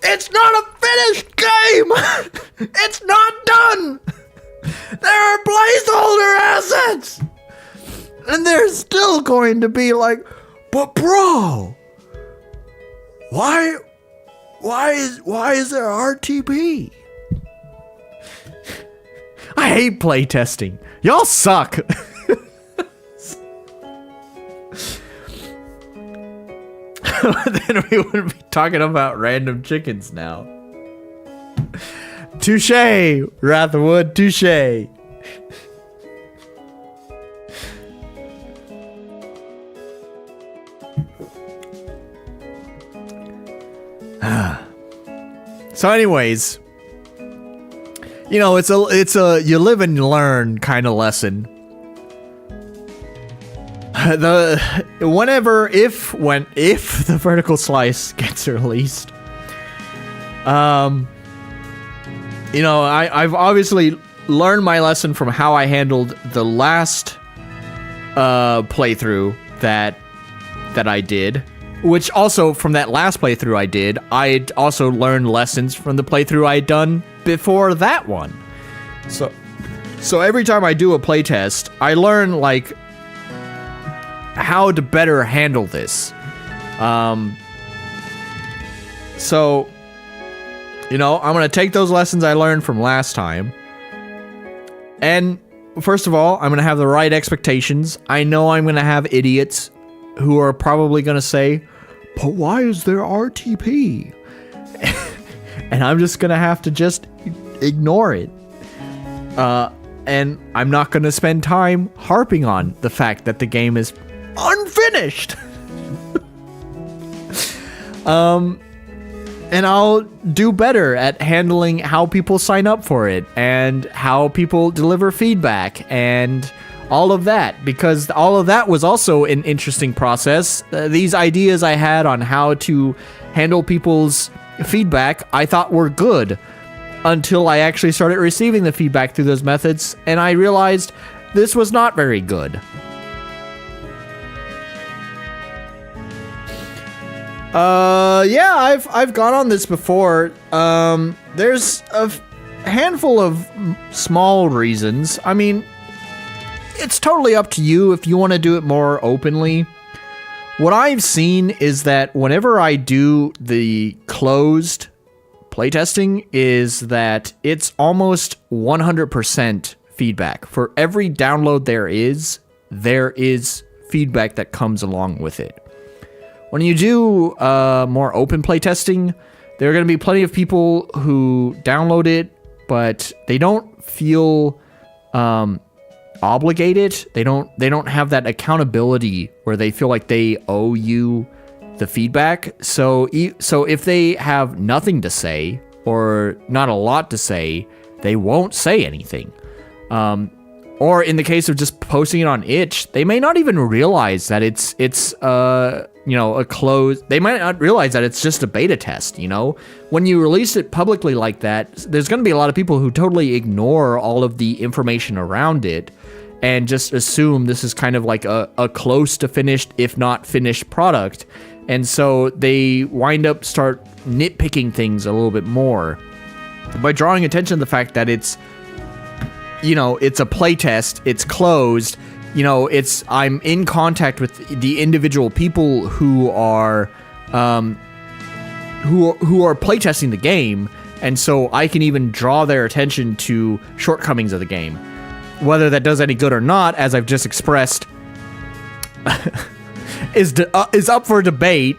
it's not a finished game! It's not done! There are placeholder assets! And they're still going to be like, but bro, why is there RTP? I hate playtesting. Y'all suck. Then we would be talking about random chickens now. Touche, Wrathwood, touche. So anyways, it's a you live and learn kind of lesson. if the vertical slice gets released, I've obviously learned my lesson from how I handled the last playthrough that I did, which also from that last playthrough I'd also learned lessons from the playthrough I'd done before that one. So every time I do a playtest, I learn like how to better handle this. So, I'm gonna take those lessons I learned from last time, and first of all, I'm gonna have the right expectations. I know I'm gonna have idiots who are probably gonna say, "But why is there RTP?" And I'm just gonna have to just ignore it. And I'm not gonna spend time harping on the fact that the game is unfinished. And I'll do better at handling how people sign up for it and how people deliver feedback and all of that, because all of that was also an interesting process. These ideas I had on how to handle people's feedback I thought were good until I actually started receiving the feedback through those methods, and I realized this was not very good. Yeah, I've gone on this before. There's a handful of small reasons. I mean, it's totally up to you if you want to do it more openly. What I've seen is that whenever I do the closed playtesting is that it's almost 100% feedback. For every download there is feedback that comes along with it. When you do more open playtesting, there are going to be plenty of people who download it, but they don't feel obligated. They don't have that accountability where they feel like they owe you the feedback. So if they have nothing to say or not a lot to say, they won't say anything. Or in the case of just posting it on itch, they may not even realize that it's a closed. They might not realize that it's just a beta test. When you release it publicly like that, there's going to be a lot of people who totally ignore all of the information around it and just assume this is kind of like a close to finished, if not finished product. And so they wind up start nitpicking things a little bit more by drawing attention to the fact that it's a playtest, it's closed, I'm in contact with the individual people who are playtesting the game, and so I can even draw their attention to shortcomings of the game. Whether that does any good or not, as I've just expressed, is up for debate.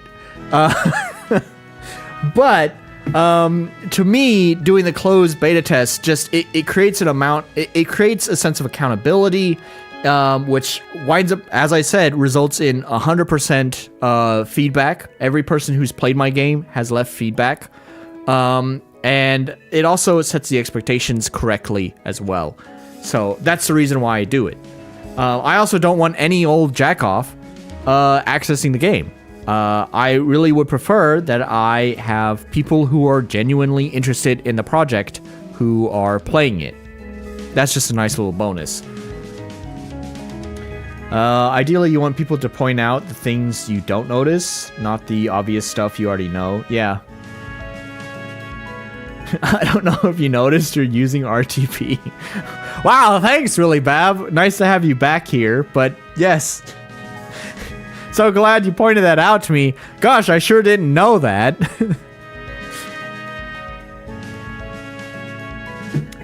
But to me, doing the closed beta test it creates it creates a sense of accountability, which winds up, as I said, results in 100% feedback. Every person who's played my game has left feedback, and it also sets the expectations correctly as well. So that's the reason why I do it. I also don't want any old jackoff accessing the game. I really would prefer that I have people who are genuinely interested in the project who are playing it. That's just a nice little bonus. Ideally, you want people to point out the things you don't notice, not the obvious stuff you already know. Yeah. I don't know if you noticed you're using RTP. Wow, thanks, Really Bab. Nice to have you back here, but yes. So glad you pointed that out to me. Gosh, I sure didn't know that.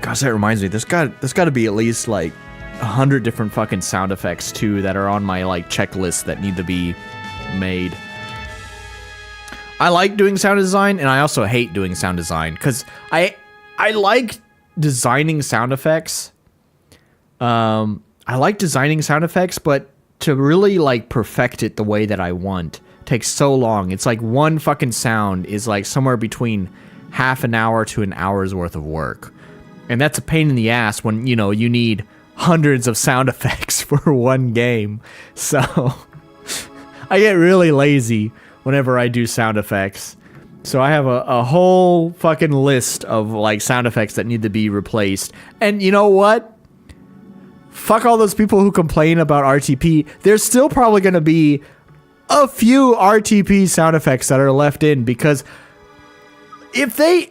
Gosh, that reminds me. There's got to be at least like 100 different fucking sound effects too that are on my like checklist that need to be made. I like doing sound design, and I also hate doing sound design because I like designing sound effects. I like designing sound effects, but to really like perfect it the way that I want takes so long. It's like one fucking sound is like somewhere between half an hour to an hour's worth of work. And that's a pain in the ass when, you need hundreds of sound effects for one game. So I get really lazy whenever I do sound effects. So I have a whole fucking list of like sound effects that need to be replaced. And you know what? Fuck all those people who complain about RTP. There's still probably going to be a few RTP sound effects that are left in, because if they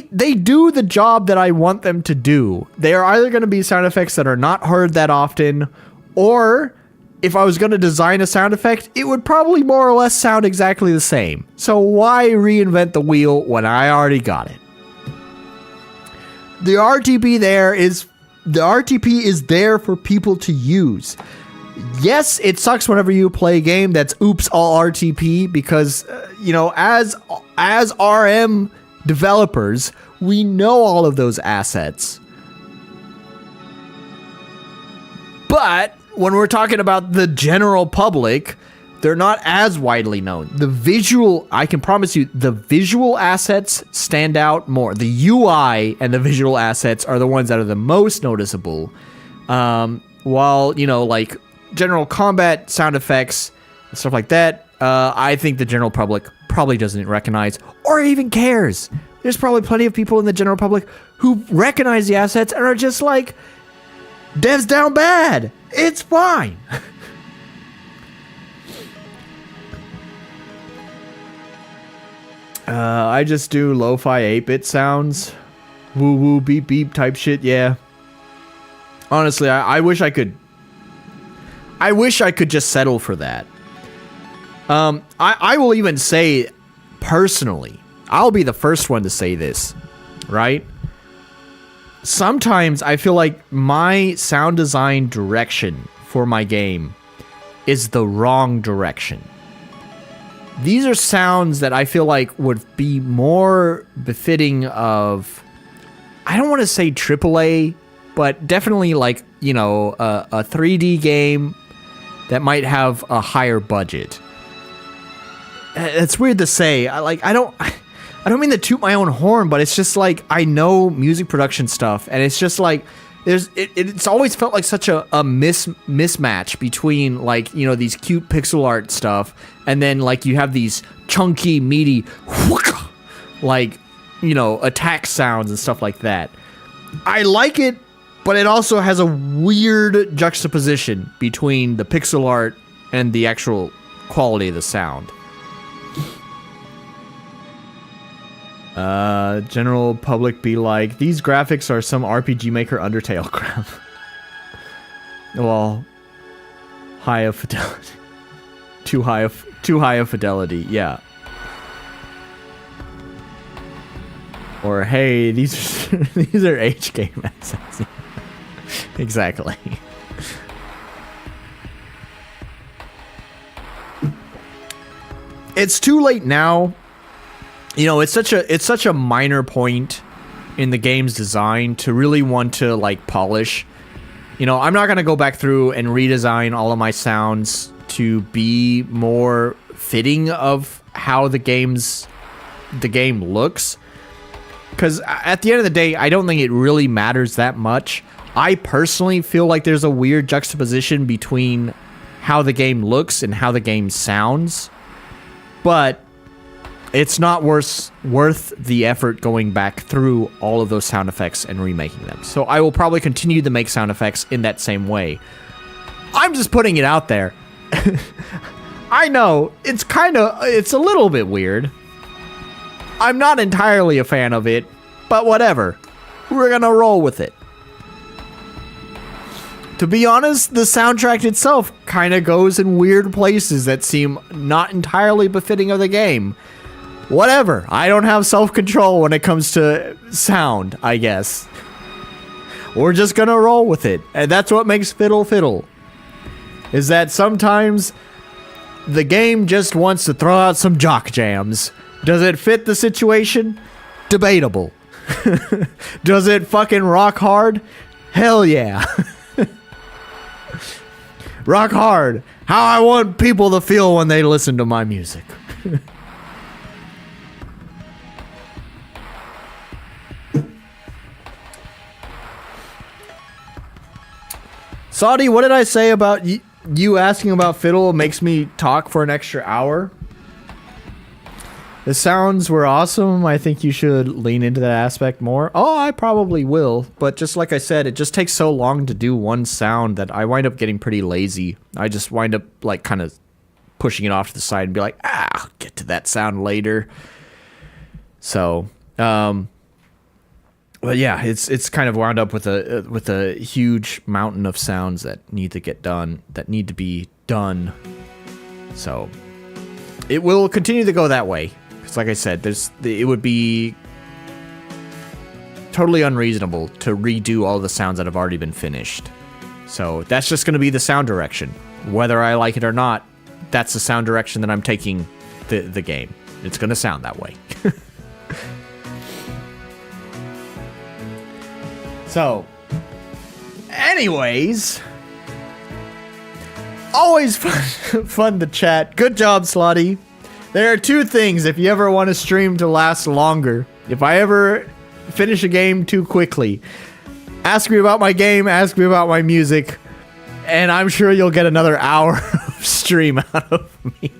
do the job that I want them to do, they are either going to be sound effects that are not heard that often, or if I was going to design a sound effect, it would probably more or less sound exactly the same. So why reinvent the wheel when I already got it? The RTP is there for people to use. Yes, it sucks whenever you play a game that's oops all RTP, because as RM developers, we know all of those assets. But when we're talking about the general public, they're not as widely known. I can promise you, the visual assets stand out more. The UI and the visual assets are the ones that are the most noticeable. While, like general combat sound effects and stuff like that, I think the general public probably doesn't recognize or even cares. There's probably plenty of people in the general public who recognize the assets and are just like, devs down bad. It's fine. I just do lo-fi 8-bit sounds. Woo woo beep beep type shit, yeah. Honestly, I wish I could just settle for that. I will even say, personally, I'll be the first one to say this, right? Sometimes I feel like my sound design direction for my game is the wrong direction. These are sounds that I feel like would be more befitting of, I don't want to say AAA, but definitely like, a 3D game that might have a higher budget. It's weird to say. I don't mean to toot my own horn, but it's just like, I know music production stuff, and it's just like it's always felt like such a mismatch between like, these cute pixel art stuff, and then like you have these chunky, meaty, like, attack sounds and stuff like that. I like it, but it also has a weird juxtaposition between the pixel art and the actual quality of the sound. General public be like, these graphics are some RPG Maker Undertale crap. Well, high of fidelity. Too high of fidelity, yeah. Or hey, these are H game assets. Exactly. It's too late now. It's such a minor point in the game's design to really want to like polish. I'm not gonna go back through and redesign all of my sounds to be more fitting of how the game looks. Because at the end of the day, I don't think it really matters that much. I personally feel like there's a weird juxtaposition between how the game looks and how the game sounds. But it's not worth the effort going back through all of those sound effects and remaking them. So I will probably continue to make sound effects in that same way. I'm just putting it out there. I know, it's a little bit weird. I'm not entirely a fan of it, but whatever. We're gonna roll with it. To be honest, the soundtrack itself kind of goes in weird places that seem not entirely befitting of the game. Whatever. I don't have self-control when it comes to sound, I guess. We're just gonna roll with it. And that's what makes Fiddle Fiddle. Is that sometimes the game just wants to throw out some jock jams. Does it fit the situation? Debatable. Does it fucking rock hard? Hell yeah. Rock hard. How I want people to feel when they listen to my music. Saudi, what did I say about you asking about Fiddle makes me talk for an extra hour? The sounds were awesome. I think you should lean into that aspect more. Oh, I probably will. But just like I said, it just takes so long to do one sound that I wind up getting pretty lazy. I just wind up like kind of pushing it off to the side and be like, I'll get to that sound later. So, but yeah, it's kind of wound up with a huge mountain of sounds that need to get done, that need to be done. So it will continue to go that way. Because like I said, it would be totally unreasonable to redo all the sounds that have already been finished. So that's just going to be the sound direction. Whether I like it or not, that's the sound direction that I'm taking the game. It's going to sound that way. So, anyways, always fun to chat. Good job, Slotty. There are two things if you ever want a stream to last longer. If I ever finish a game too quickly, ask me about my game, ask me about my music, and I'm sure you'll get another hour of stream out of me.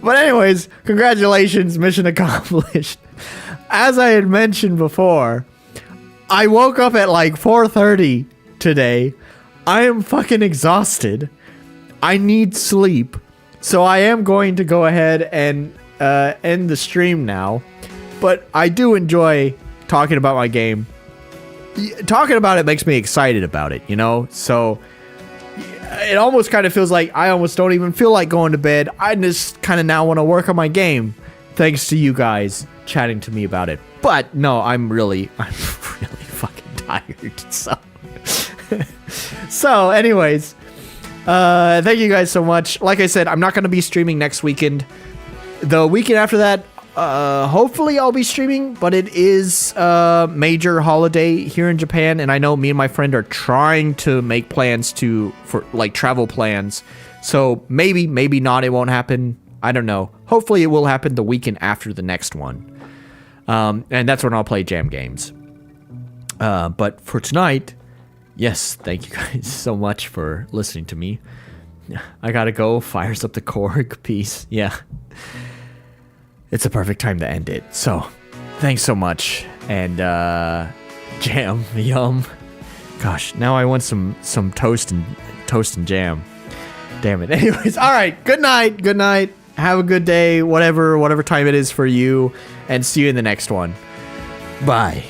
But anyways, congratulations, mission accomplished. As I had mentioned before, I woke up at like 4:30 today. I am fucking exhausted. I need sleep. So I am going to go ahead and end the stream now. But I do enjoy talking about my game. Talking about it makes me excited about it, you know? So it almost kind of feels like I almost don't even feel like going to bed. I just kind of now want to work on my game. Thanks to you guys chatting to me about it. But no, I'm really fucking tired. So anyways, thank you guys so much. Like I said, I'm not going to be streaming next weekend. The weekend after that, hopefully I'll be streaming, but it is a major holiday here in Japan, and I know me and my friend are trying to make plans for like travel plans. So maybe not, it won't happen. I don't know. Hopefully it will happen the weekend after the next one. And that's when I'll play jam games. But for tonight, yes, thank you guys so much for listening to me. I gotta go. Fires up the Korg. Peace. Yeah. It's a perfect time to end it. So, thanks so much. And, jam. Yum. Gosh, now I want some toast and jam. Damn it. Anyways, alright. Good night. Good night. Have a good day, whatever time it is for you, and see you in the next one. Bye.